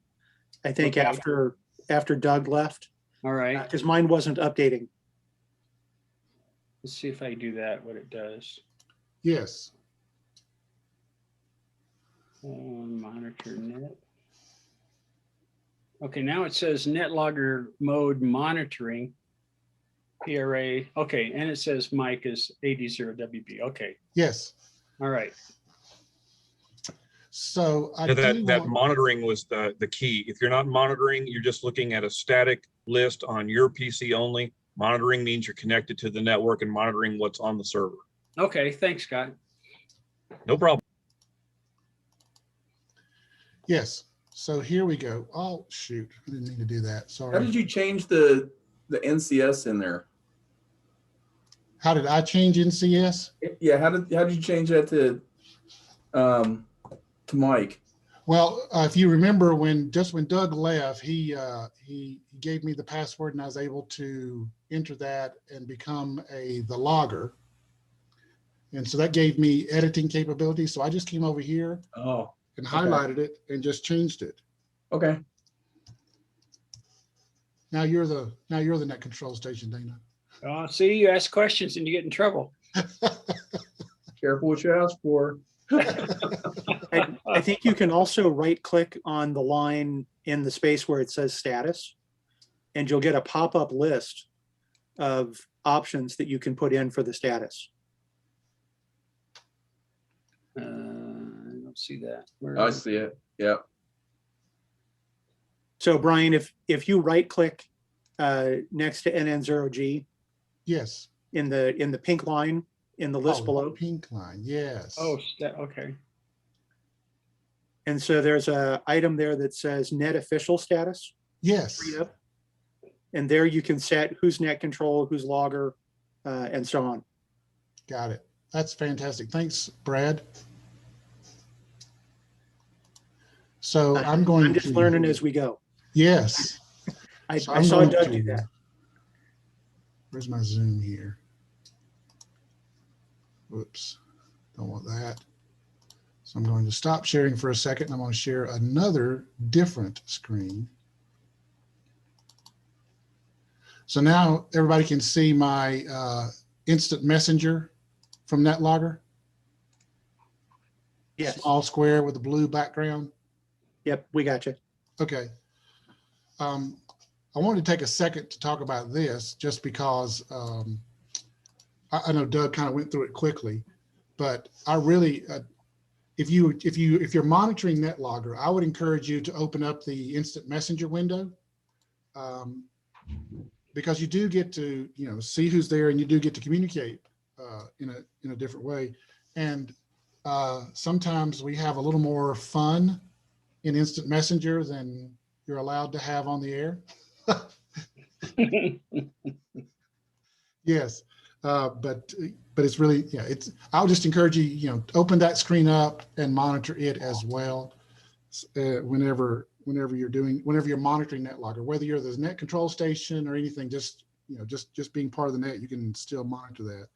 I think Okay. after Doug left, All right, because mine wasn't updating. let's see if I do that, what it does. Yes. Monitor net. Okay, now it says net logger mode monitoring PRA. Okay, and it says mic is 80WB. Okay, Yes. all right. So I Yeah, do that want- monitoring was the key. If you're not monitoring, you're just looking at a static list on your PC only. Monitoring means you're connected to the network and monitoring what's on the server. Okay, thanks, Scott. No problem. yes. So here we go. Oh, shoot. I didn't mean to do that. How Sorry. did you change the NCS in there? How did I change NCS? Yeah, how did you change that to Mike? Well, if you remember when Doug left, he gave me the password and I was able to enter that and become the logger. And so that gave me editing capability. So I just came over here Oh, and okay. highlighted it and just changed it. okay. Now you're the net control station, Dana. See, you ask questions and you get in trouble. Careful what you ask for. I think you can also right click on the line in the space where it says status, and you'll get a pop-up list of options that you can put in for the status. I don't see that. Where I is it? see it. Yeah. So Brian, if you right click next to NN0G Yes. in the pink line in the list Oh, below, pink line. Yes. Oh, okay. and so there's a item there that says net official status. Yes. Read up. And there you can set who's net control, who's logger, and so on. Got it. That's fantastic. Thanks, Brad. So I'm going I'm just to learning as we go. Yes. I So I I'm saw going Doug do to- that. Where's my Zoom here? Whoops. Don't want that. So I'm going to stop sharing for a second. And I'm going to share another different screen. So now everybody can see my instant messenger from NetLogger. Yes. Small square with a blue background. Yep, we got you. Okay. I wanted to take a second to talk about this just because I know Doug kind of went through it quickly, but I really, if you're monitoring NetLogger, I would encourage you to open up the instant messenger window because you do get to see who's there and you do get to communicate in a different way. And sometimes we have a little more fun in instant messenger than you're allowed to have on the air. Yes, but it's really, I'll just encourage you, open that screen up and monitor it as well. Whenever you're monitoring NetLogger, whether you're the net control station or anything, just being part of the net, you can still monitor that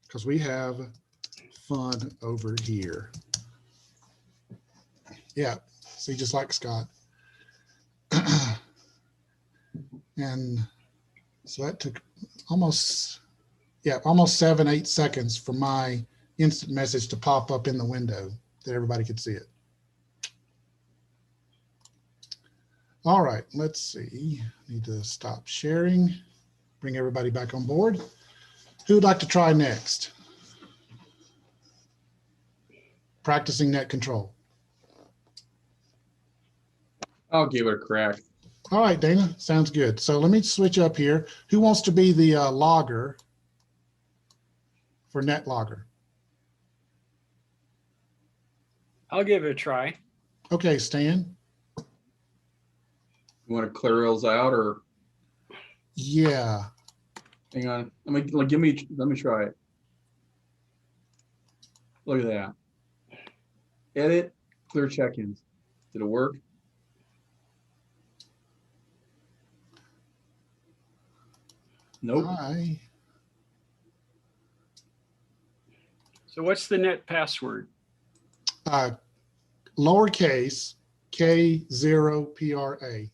because we have fun over here. Yeah, see, just like Scott. And so that took almost 7-8 seconds for my instant message to pop up in the window that everybody could see it. All right, let's see. Need to stop sharing, bring everybody back on board. Who would like to try next? Practicing net control. I'll give it a crack. All right, Dana, sounds good. So let me switch up here. Who wants to be the logger for NetLogger? I'll give it a try. Okay, Stan. You want to clear those out or Yeah. hang on? Let me try it. Look at that. Edit, clear check-ins. Did it work? Nope. So what's the net password? Lowercase K0 PRA.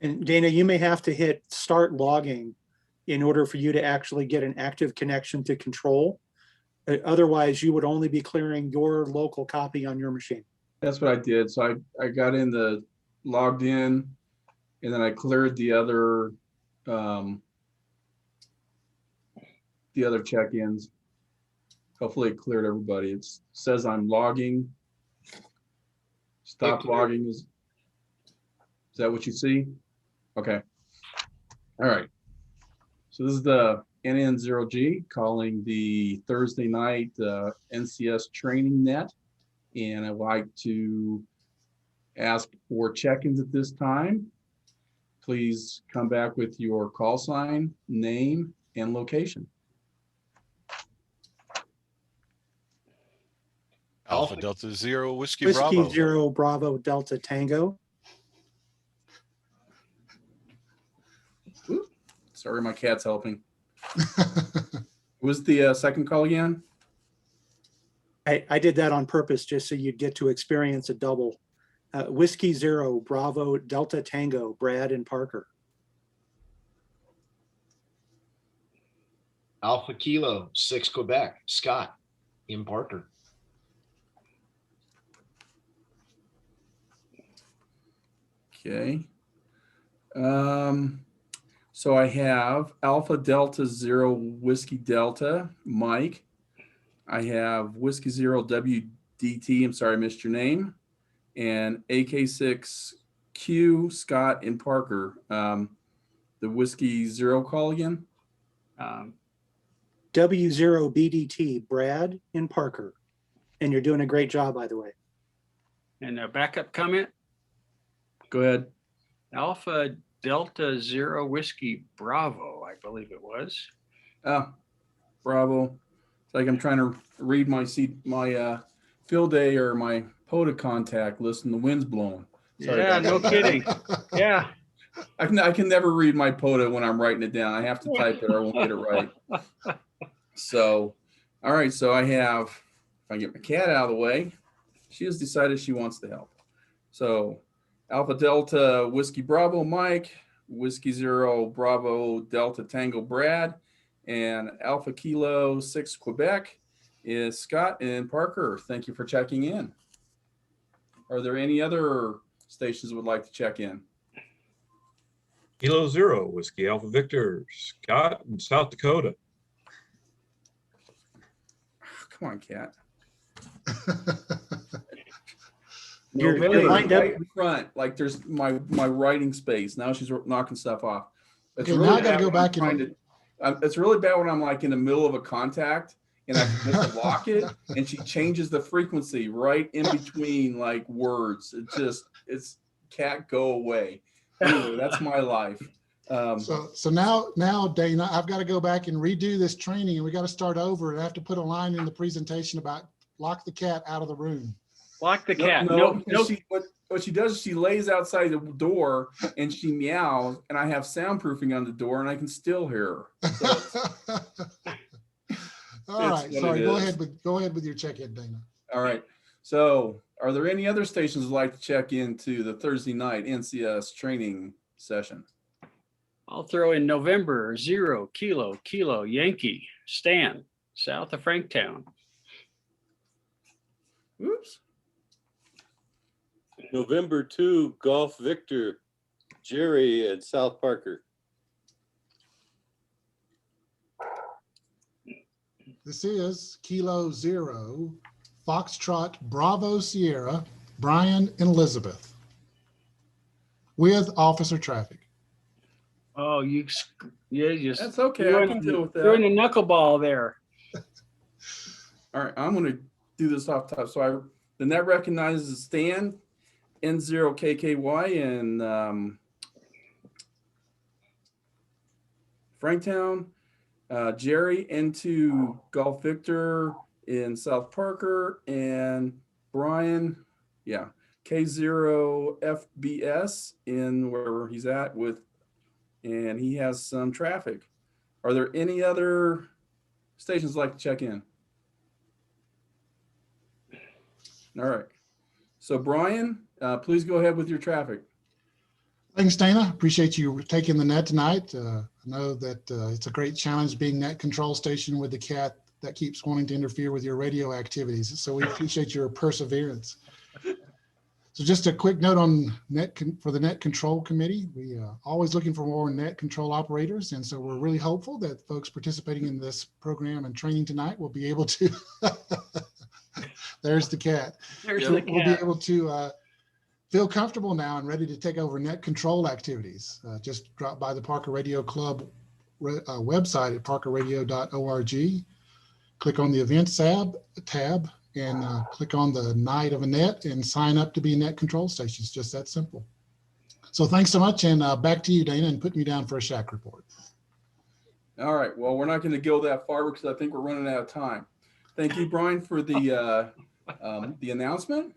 And Dana, you may have to hit start logging in order for you to actually get an active connection to control. Otherwise, you would only be clearing your local copy on your machine. That's what I did. So I got logged in, and then I cleared the other check-ins. Hopefully it cleared everybody. It says I'm logging. Stop logging. Is that what you see? Okay. All right. So this is the NN0G calling the Thursday night NCS training net. And I'd like to ask for check-ins at this time. Please come back with your call sign, name, and location. Alpha Delta Zero Whiskey Whiskey Bravo. Zero Bravo Delta Tango. Ooh, sorry, my cat's helping. Was the second call again? I did that on purpose just so you'd get to experience a double. Whiskey Zero Bravo Delta Tango, Brad and Parker. Alpha Kilo 6 Quebec, Scott in Parker. Okay. So I have Alpha Delta Zero Whiskey Delta, Mike. I have Whiskey Zero WDT, I'm sorry, I missed your name. And AK6Q, Scott and Parker. The Whiskey Zero call again? W0BDT, Brad and Parker. And you're doing a great job, by the way. And a backup comment? Go ahead. Alpha Delta Zero Whiskey Bravo, I believe it was. Oh, Bravo. It's like I'm trying to read my field day or my POTA contact list and the wind's blowing. Sorry Yeah, no that. kidding. Yeah. I can never read my POTA when I'm writing it down. I have to type it or I won't get it right. So, all right. So I have, if I get my cat out of the way, she has decided she wants to help. So Alpha Delta Whiskey Bravo Mike, Whiskey Zero Bravo Delta Tango Brad, and Alpha Kilo 6 Quebec is Scott and Parker. Thank you for checking in. Are there any other stations that would like to check in? Kilo Zero Whiskey Alpha Victor, Scott in South Dakota. Come on, cat. You're Really, lined up. right in front, like there's my writing space. Now she's knocking stuff off. It's Okay, really now I gotta bad go when I'm back and- trying to. It's really bad when I'm like in the middle of a contact and I forget to lock it, and she changes the frequency right in between like words. It's cat, go away. Anyway, that's my life. So now, Dana, I've got to go back and redo this training, and we got to start over. And I have to put a line in the presentation about lock the cat out of the room. Lock the cat. No. No. What she does is she lays outside the door and she meows, and I have soundproofing on the door, and I can still hear her. So All right, what sorry. it Go ahead with your check-in, Dana. all right. So are there any other stations that like to check into the Thursday night NCS training session? I'll throw in November 0 Kilo Yankee Stan, south of Franktown. Oops. November 2 Golf Victor, Jerry at South Parker. This is Kilo Zero, Foxtrot Bravo Sierra, Brian and Elizabeth, with officer traffic. Oh, you just That's okay. I can deal with that. You're in a knuckleball there. All right, I'm going to do this off top. So the net recognizes Stan. N0KKY in Franktown, Jerry N2 Golf Victor in South Parker, and Brian, yeah, K0FBS in wherever he's at with, and he has some traffic. Are there any other stations like to check in? All right. So Brian, please go ahead with your traffic. Thanks, Dana. Appreciate you taking the net tonight. I know that it's a great challenge being net control station with the cat that keeps wanting to interfere with your radio activities. So we appreciate your perseverance. So just a quick note on for the Net Control Committee. We are always looking for more net control operators. And so we're really hopeful that folks participating in this program and training tonight will be able to, there's the cat. There's So the we'll be cat. able to feel comfortable now and ready to take over net control activities. Just drop by the Parker Radio Club website at parkerradio.org, click on the events tab and click on the Night of a Net and sign up to be net control stations. Just that simple. So thanks so much, and back to you, Dana, and put me down for a shack report. All right. Well, we're not going to go that far because I think we're running out of time. Thank you, Brian, for the announcement.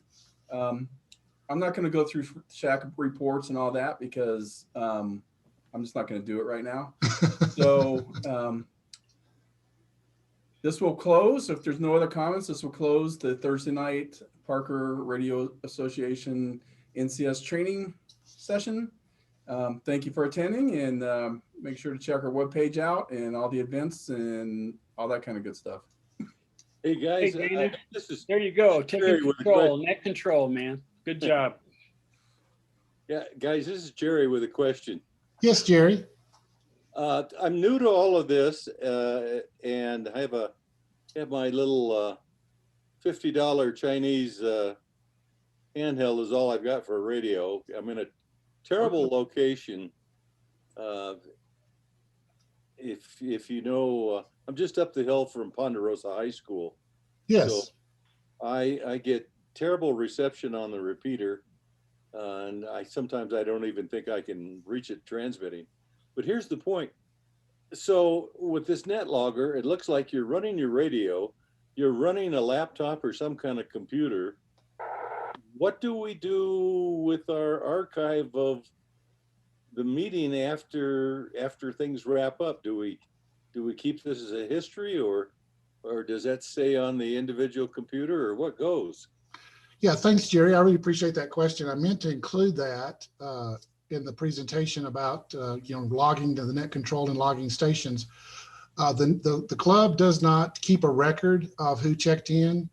I'm not going to go through shack reports and all that because I'm just not going to do it right now. So this will close. If there's no other comments, this will close the Thursday night Parker Radio Association NCS training session. Thank you for attending, and make sure to check our webpage out and all the events and all that kind of good stuff. Hey guys, Hey, Dana, this is there you go. Taking Jerry with a control, net control, man. Good job. yeah, guys. This is Jerry with a question. Yes, Jerry. I'm new to all of this, and I have my little $50 Chinese handheld is all I've got for a radio. I'm in a terrible location. If you know, I'm just up the hill from Ponderosa High School. Yes. So I get terrible reception on the repeater, and sometimes I don't even think I can reach it transmitting. But here's the point. So with this net logger, it looks like you're running your radio, you're running a laptop or some kind of computer. What do we do with our archive of the meeting after things wrap up? Do we keep this as a history, or does that stay on the individual computer, or what goes? Yeah, thanks, Jerry. I really appreciate that question. I meant to include that in the presentation about logging to the net control and logging stations. The club does not keep a record of who checked in.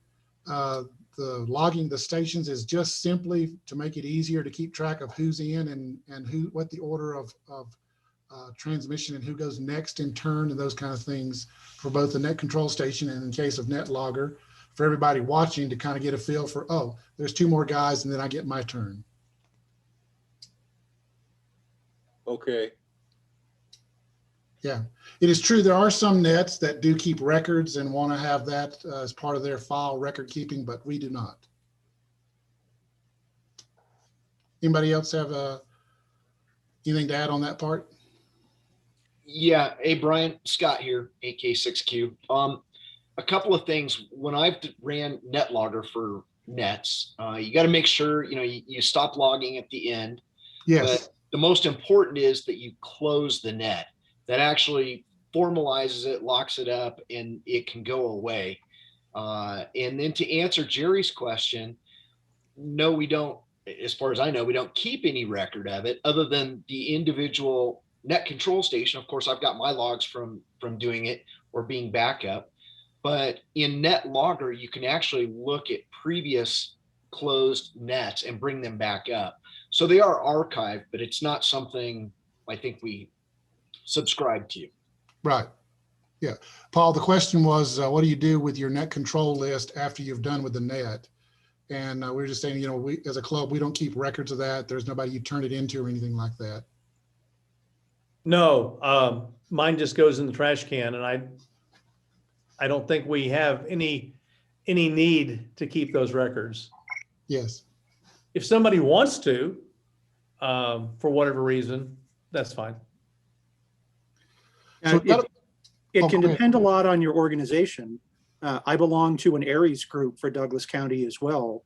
The logging the stations is just simply to make it easier to keep track of who's in and what the order of transmission and who goes next in turn and those kind of things for both the net control station and in case of net logger, for everybody watching to kind of get a feel for, oh, there's two more guys and then I get my turn. Okay. Yeah, it is true. There are some nets that do keep records and want to have that as part of their file record keeping, but we do not. Anybody else have anything to add on that part? Yeah. Hey, Brian, Scott here, AK6Q. A couple of things. When I've ran NetLogger for nets, you got to make sure, you stop logging at the end. Yes. But the most important is that you close the net. That actually formalizes it, locks it up, and it can go away. And then to answer Jerry's question, no, we don't, as far as I know, we don't keep any record of it other than the individual net control station. Of course, I've got my logs from doing it or being backup. But in NetLogger, you can actually look at previous closed nets and bring them back up. So they are archived, but it's not something I think we subscribe to. Right. Yeah. Paul, the question was, what do you do with your net control list after you've done with the net? And we were just saying, we as a club, we don't keep records of that. There's nobody you turn it into or anything like that. No, mine just goes in the trash can, and I don't think we have any need to keep those records. Yes. if somebody wants to, for whatever reason, that's fine. So It Oh, can go ahead. depend a lot on your organization. I belong to an Aries group for Douglas County as well.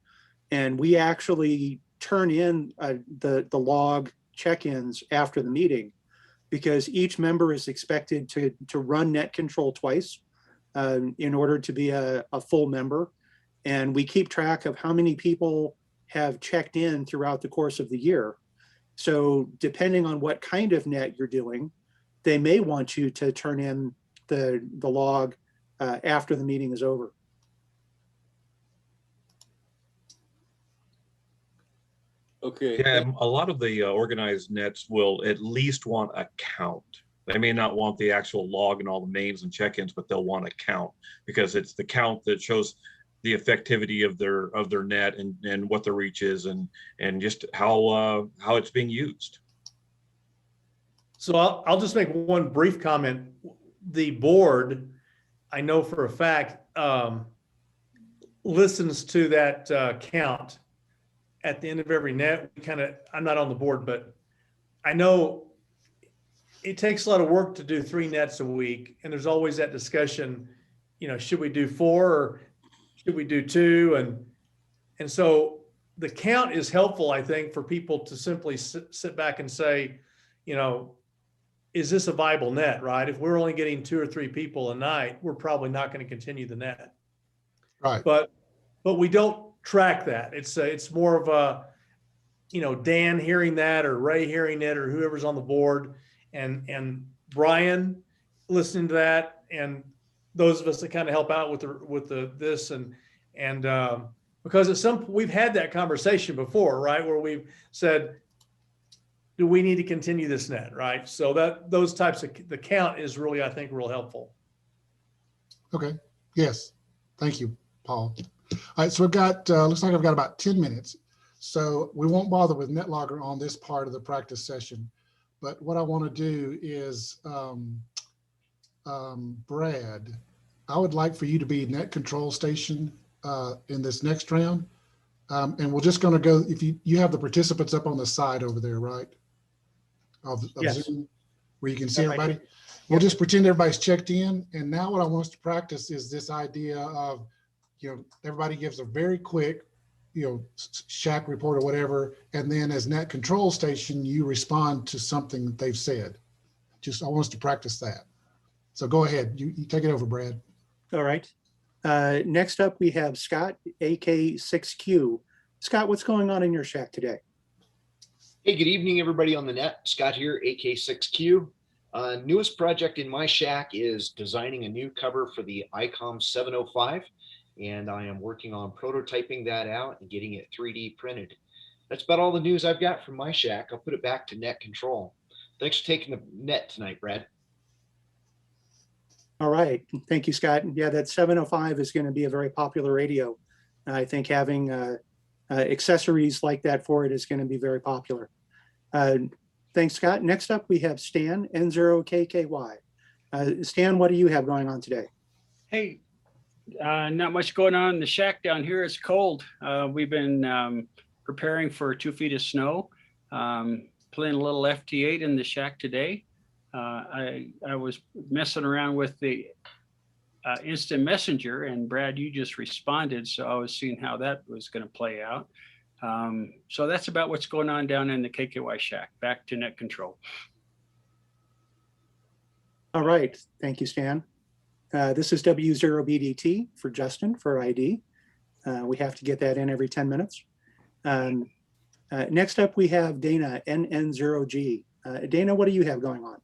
And we actually turn in the log check-ins after the meeting, because each member is expected to run net control twice in order to be a full member. And we keep track of how many people have checked in throughout the course of the year. So depending on what kind of net you're doing, they may want you to turn in the log after the meeting is over. Okay. Yeah, a lot of the organized nets will at least want a count. They may not want the actual log and all the names and check-ins, but they'll want a count, because it's the count that shows the effectivity of their net and what the reach is and just how it's being used. So I'll just make one brief comment. The board, I know for a fact, listens to that count at the end of every net. I'm not on the board, but I know it takes a lot of work to do 3 nets a week. And there's always that discussion, should we do 4 or should we do 2? And so the count is helpful, I think, for people to simply sit back and say, is this a viable net, right? If we're only getting 2 or 3 people a night, we're probably not going to continue the net. Right. But we don't track that. It's more of a, Dan hearing that, or Ray hearing it, or whoever's on the board, and Brian listening to that, and those of us that kind of help out with this and because at some we've had that conversation before, right? Where we've said, do we need to continue this net, right? So those types of, the count is really, I think, real helpful. Okay. Yes. Thank you, Paul. All right. So we've got, looks like I've got about 10 minutes. So we won't bother with NetLogger on this part of the practice session. But what I want to do is, Brad, I would like for you to be net control station in this next round. And we're just going to go, if you have the participants up on the side over there, right? Of Yes. Zoom, where you can see Yep, I everybody. do. We'll just pretend everybody's checked in. And now what I want us to practice is this idea of, everybody gives a very quick, shack report or whatever. And then as net control station, you respond to something that they've said. I want us to practice that. So go ahead. You take it over, Brad. All right. Next up, we have Scott, AK6Q. Scott, what's going on in your shack today? Hey, good evening, everybody on the net. Scott here, AK6Q. Newest project in my shack is designing a new cover for the ICOM 705, and I am working on prototyping that out and getting it 3D printed. That's about all the news I've got from my shack. I'll put it back to net control. Thanks for taking the net tonight, Brad. All right. Thank you, Scott. Yeah, that 705 is going to be a very popular radio. I think having accessories like that for it is going to be very popular. Thanks, Scott. Next up, we have Stan, N0KKY. Stan, what do you have going on today? Hey, not much going on in the shack down here. It's cold. We've been preparing for 2 feet of snow, playing a little FT8 in the shack today. I was messing around with the instant messenger, and Brad, you just responded. So I was seeing how that was going to play out. So that's about what's going on down in the KKY shack. Back to net control. All right. Thank you, Stan. This is W0BDT for Justin for ID. We have to get that in every 10 minutes. Next up, we have Dana, NN0G. Dana, what do you have going on?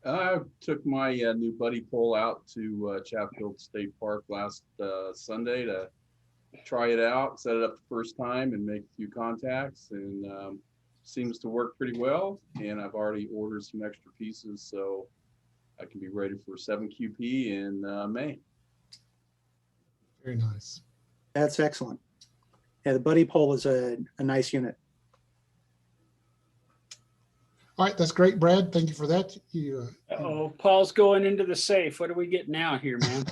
I took my new buddy pole out to Chatfield State Park last Sunday to try it out, set it up the first time and make a few contacts, and seems to work pretty well. And I've already ordered some extra pieces, so I can be ready for 7QP in May. Very nice. That's excellent. Yeah, the buddy pole is a nice unit. All right, that's great, Brad. Thank you for that. Oh, Paul's going into the safe. What are we getting out here, man?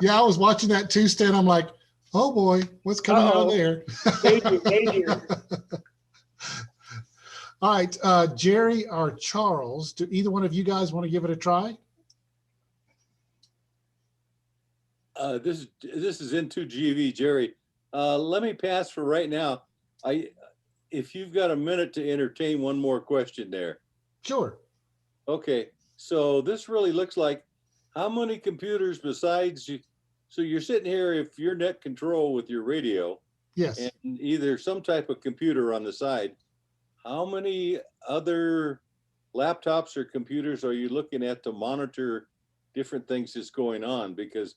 Yeah, I was watching that too, Stan. I'm like, oh boy, what's coming out of Uh-oh. there? Danger. All right, Jerry or Charles, do either one of you guys want to give it a try? This is into GV, Jerry. Let me pass for right now. If you've got a minute to entertain one more question there. Sure. Okay, so this really looks like how many computers besides you? So you're sitting here, if you're net control with your radio Yes. and either some type of computer on the side, how many other laptops or computers are you looking at to monitor different things that's going on? Because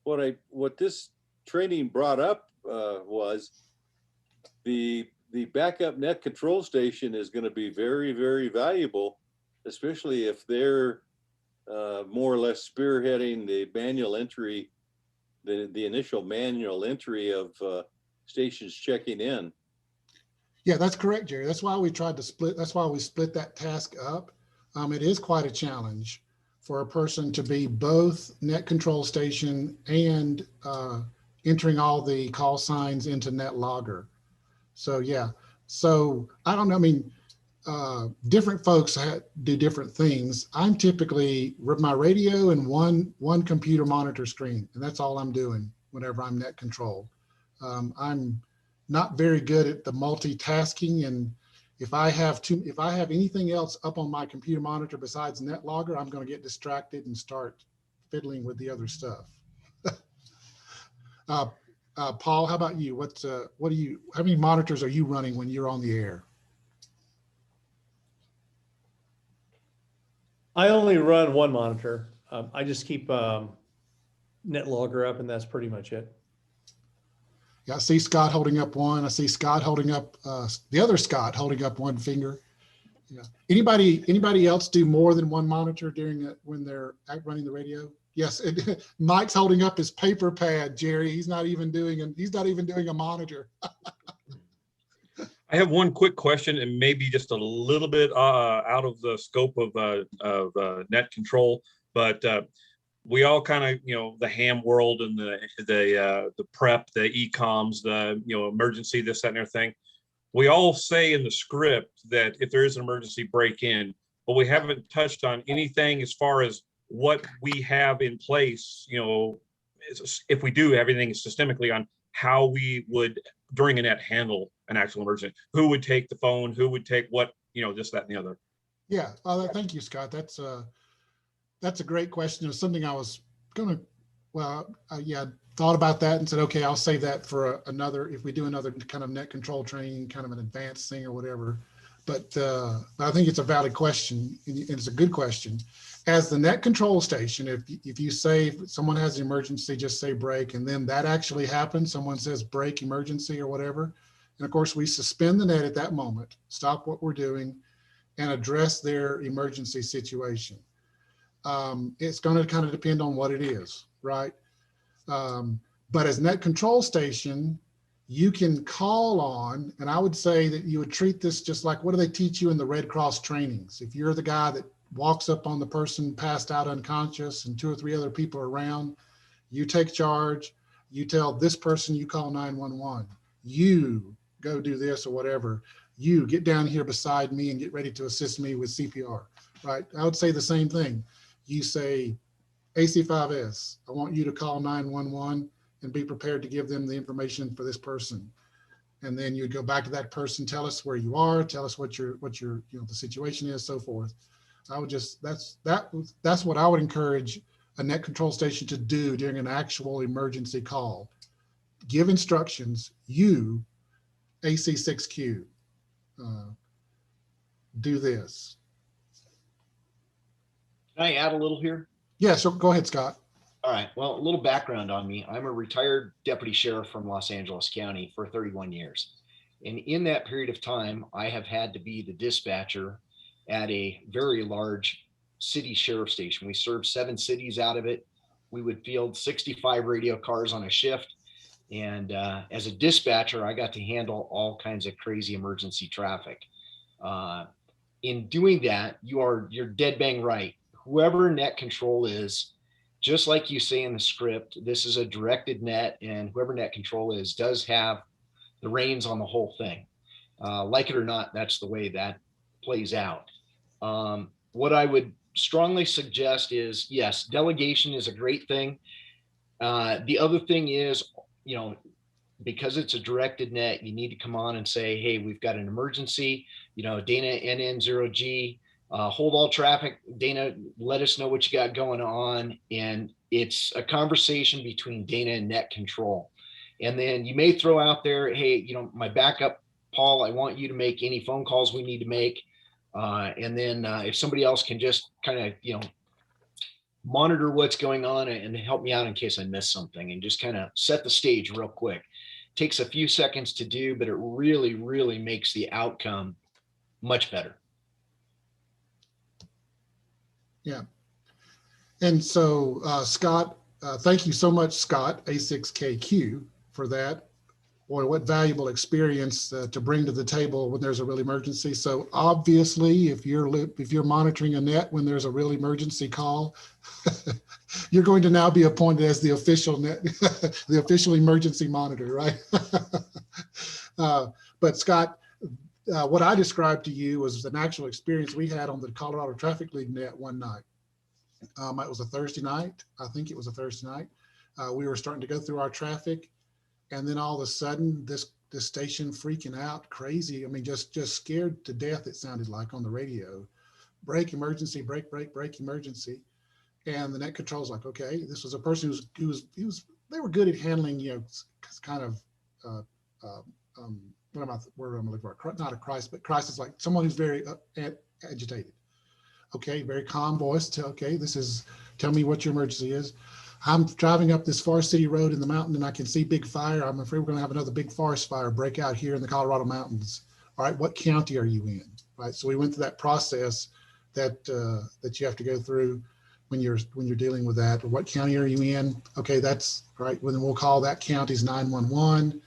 what this training brought up was the backup net control station is going to be very, very valuable, especially if they're more or less spearheading the manual entry, the initial manual entry of stations checking in. Yeah, that's correct, Jerry. That's why we tried to split. That's why we split that task up. It is quite a challenge for a person to be both net control station and entering all the call signs into net logger. So yeah, so I don't know. I mean, different folks do different things. I'm typically my radio and one computer monitor screen, and that's all I'm doing whenever I'm net control. I'm not very good at the multitasking, and if I have anything else up on my computer monitor besides net logger, I'm going to get distracted and start fiddling with the other stuff. Paul, how about you? How many monitors are you running when you're on the air? I only run one monitor. I just keep net logger up, and that's pretty much it. Yeah, I see Scott holding up one. I see Scott holding up the other Scott holding up one finger. Yeah. Anybody else do more than one monitor when they're running the radio? Yes, Mike's holding up his paper pad, Jerry. He's not even doing a monitor. I have one quick question, and maybe just a little bit out of the scope of net control, but we all kind of, the ham world and the prep, the e-coms, the emergency, this, that, and everything. We all say in the script that if there is an emergency, break in, but we haven't touched on anything as far as what we have in place, if we do everything systemically on how we would during a net handle an actual emergency. Who would take the phone? Who would take what? This, that, and the other. Yeah. Thank you, Scott. That's a great question. It was something I was gonna. Thought about that and said, okay, I'll save that for if we do another kind of net control training, kind of an advanced thing or whatever. But I think it's a valid question, and it's a good question. As the net control station, if you say someone has an emergency, just say break, and then that actually happens, someone says break emergency or whatever, and of course we suspend the net at that moment, stop what we're doing, and address their emergency situation. It's going to kind of depend on what it is, right? But as net control station, you can call on, and I would say that you would treat this just like, what do they teach you in the Red Cross trainings? If you're the guy that walks up on the person passed out unconscious and 2 or 3 other people are around, you take charge, you tell this person, you call 911, you go do this or whatever, you get down here beside me and get ready to assist me with CPR, right? I would say the same thing. You say, AC5S, I want you to call 911 and be prepared to give them the information for this person. And then you go back to that person, tell us where you are, tell us what your the situation is, so forth. I would that's what I would encourage a net control station to do during an actual emergency call. Give instructions, you, AC6Q, do this. Can I add a little here? Yeah, so go ahead, Scott. All right. Well, a little background on me. I'm a retired deputy sheriff from Los Angeles County for 31 years. And in that period of time, I have had to be the dispatcher at a very large city sheriff station. We served 7 cities out of it. We would field 65 radio cars on a shift. And as a dispatcher, I got to handle all kinds of crazy emergency traffic. In doing that, you're dead bang right. Whoever net control is, just like you say in the script, this is a directed net, and whoever net control is does have the reins on the whole thing. Like it or not, that's the way that plays out. What I would strongly suggest is, yes, delegation is a great thing. The other thing is, you know, because it's a directed net, you need to come on and say, hey, we've got an emergency, you know, Dana NN0G, hold all traffic. Dana, let us know what you got going on. And it's a conversation between Dana and net control. And then you may throw out there, hey, you know, my backup, Paul, I want you to make any phone calls we need to make. And then if somebody else can just kind of, you know, monitor what's going on and help me out in case I miss something, and just kind of set the stage real quick. Takes a few seconds to do, but it really, really makes the outcome much better. Yeah. And so, Scott, thank you so much, Scott, A6KQ, for that. Boy, what valuable experience to bring to the table when there's a real emergency. So obviously, if you're monitoring a net when there's a real emergency call, you're going to now be appointed as the official net, the official emergency monitor, right? But Scott, what I described to you was an actual experience we had on the Colorado Traffic League net one night. It was a Thursday night. I think it was a Thursday night. We were starting to go through our traffic. And then all of a sudden, this station freaking out, crazy. I mean, just scared to death, it sounded like on the radio. Break, emergency, break, emergency. And the net control's like, okay, this was a person they were good at handling, you know, kind of, what am I looking for? Not a crisis, but crisis, like someone who's very agitated. Okay, very calm voice. Tell me what your emergency is. I'm driving up this Forest City Road in the mountain and I can see big fire. I'm afraid we're going to have another big forest fire break out here in the Colorado mountains. All right, what county are you in? Right, so we went through that process that you have to go through when you're dealing with that. What county are you in? Okay, that's right. Well, then we'll call that county's 911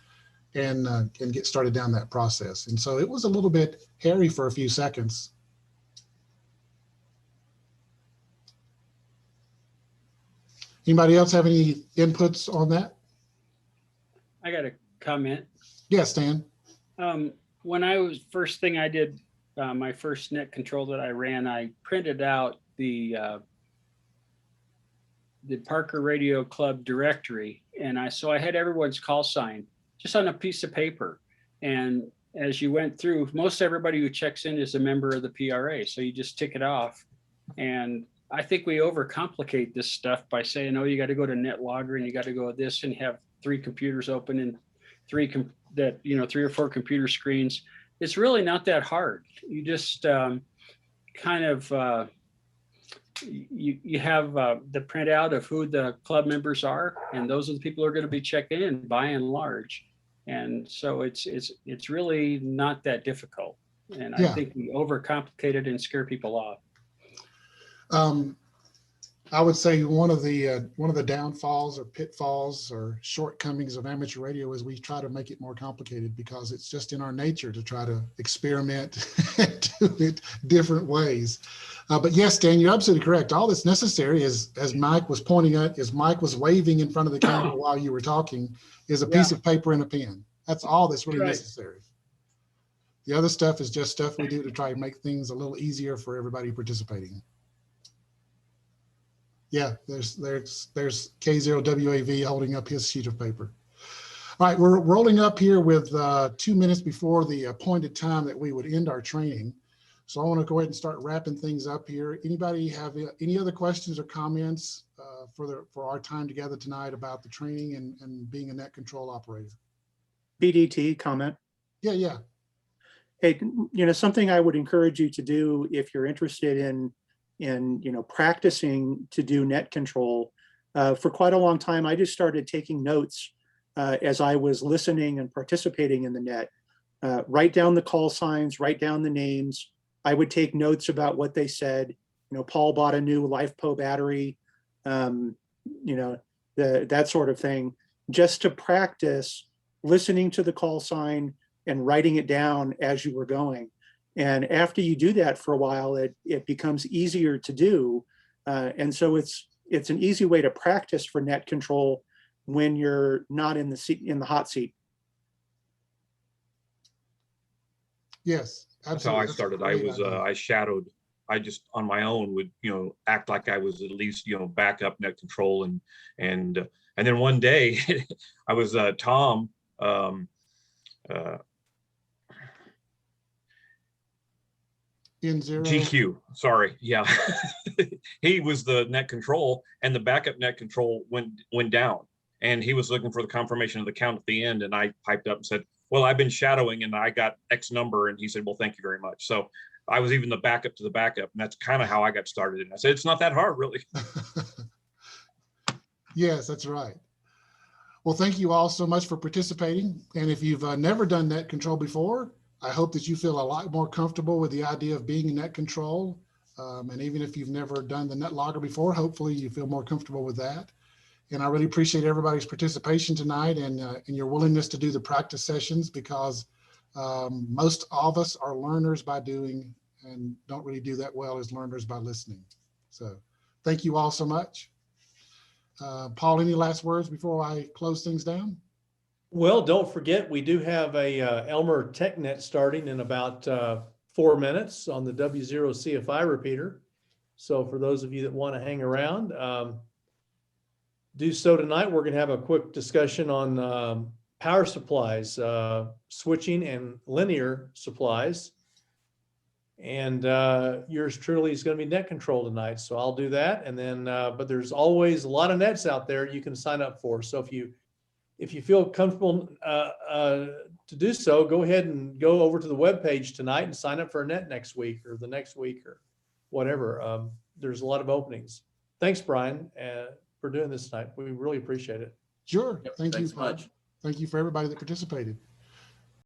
and get started down that process. And so it was a little bit hairy for a few seconds. Anybody else have any inputs on that? I got a comment. Yes, Dan. When first thing I did, my first net control that I ran, I printed out the Parker Radio Club directory, and so I had everyone's call sign just on a piece of paper. And as you went through, most everybody who checks in is a member of the PRA, so you just tick it off. And I think we overcomplicate this stuff by saying, oh, you got to go to NetLogger and you got to go with this and have 3 computers open and 3 or 4 computer screens. It's really not that hard. You just kind of you have the printout of who the club members are, and those are the people who are going to be checking in by and large. And so it's really not that difficult. And I think we overcomplicate it and scare people off. I would say one of the downfalls or pitfalls or shortcomings of amateur radio is we try to make it more complicated because it's just in our nature to try to experiment and do it different ways. But yes, Dan, you're absolutely correct. All that's necessary is, as Mike was pointing out, as Mike was waving in front of the camera while you were talking, is a piece of paper and a pen. That's all that's really necessary. The other stuff is just stuff we do to try to make things a little easier for everybody participating. Yeah, there's K0WAV holding up his sheet of paper. All right, we're rolling up here with 2 minutes before the appointed time that we would end our training. So I want to go ahead and start wrapping things up here. Anybody have any other questions or comments for our time together tonight about the training and being a net control operator? BDT comment. Yeah. Hey, something I would encourage you to do if you're interested in practicing to do net control. For quite a long time, I just started taking notes as I was listening and participating in the net. Write down the call signs, write down the names. I would take notes about what they said. Paul bought a new LifePo battery, that sort of thing, just to practice listening to the call sign and writing it down as you were going. And after you do that for a while, it becomes easier to do. And so it's it's an easy way to practice for net control when you're not in the seat, in the hot seat. Yes, That's how absolutely. I That's a started. I great was, idea. I shadowed, I just on my own would, act like I was at least, backup net control and then one day I was, Tom, N0. GQ, sorry. Yeah. He was the net control and the backup net control went down and he was looking for the confirmation of the count at the end. And I piped up and said, well, I've been shadowing and I got X number. And he said, well, thank you very much. So I was even the backup to the backup. And that's kind of how I got started. And I said, it's not that hard, really. Yes, that's right. Well, thank you all so much for participating. And if you've never done net control before, I hope that you feel a lot more comfortable with the idea of being in net control. And even if you've never done the net logger before, hopefully you feel more comfortable with that. And I really appreciate everybody's participation tonight and your willingness to do the practice sessions, because most of us are learners by doing and don't really do that well as learners by listening. So thank you all so much. Paul, any last words before I close things down? Well, don't forget, we do have a Elmer TechNet starting in about 4 minutes on the W0 CFI repeater. So for those of you that want to hang around, do so tonight. We're going to have a quick discussion on power supplies, switching and linear supplies. And yours truly is going to be net control tonight. So I'll do that. And then, but there's always a lot of nets out there you can sign up for. So if you feel comfortable to do so, go ahead and go over to the webpage tonight and sign up for a net next week or the next week or whatever. There's a lot of openings. Thanks, Brian, for doing this tonight. We really appreciate it. Sure. Yep, Thank you thanks so much. Thank you for everybody that participated.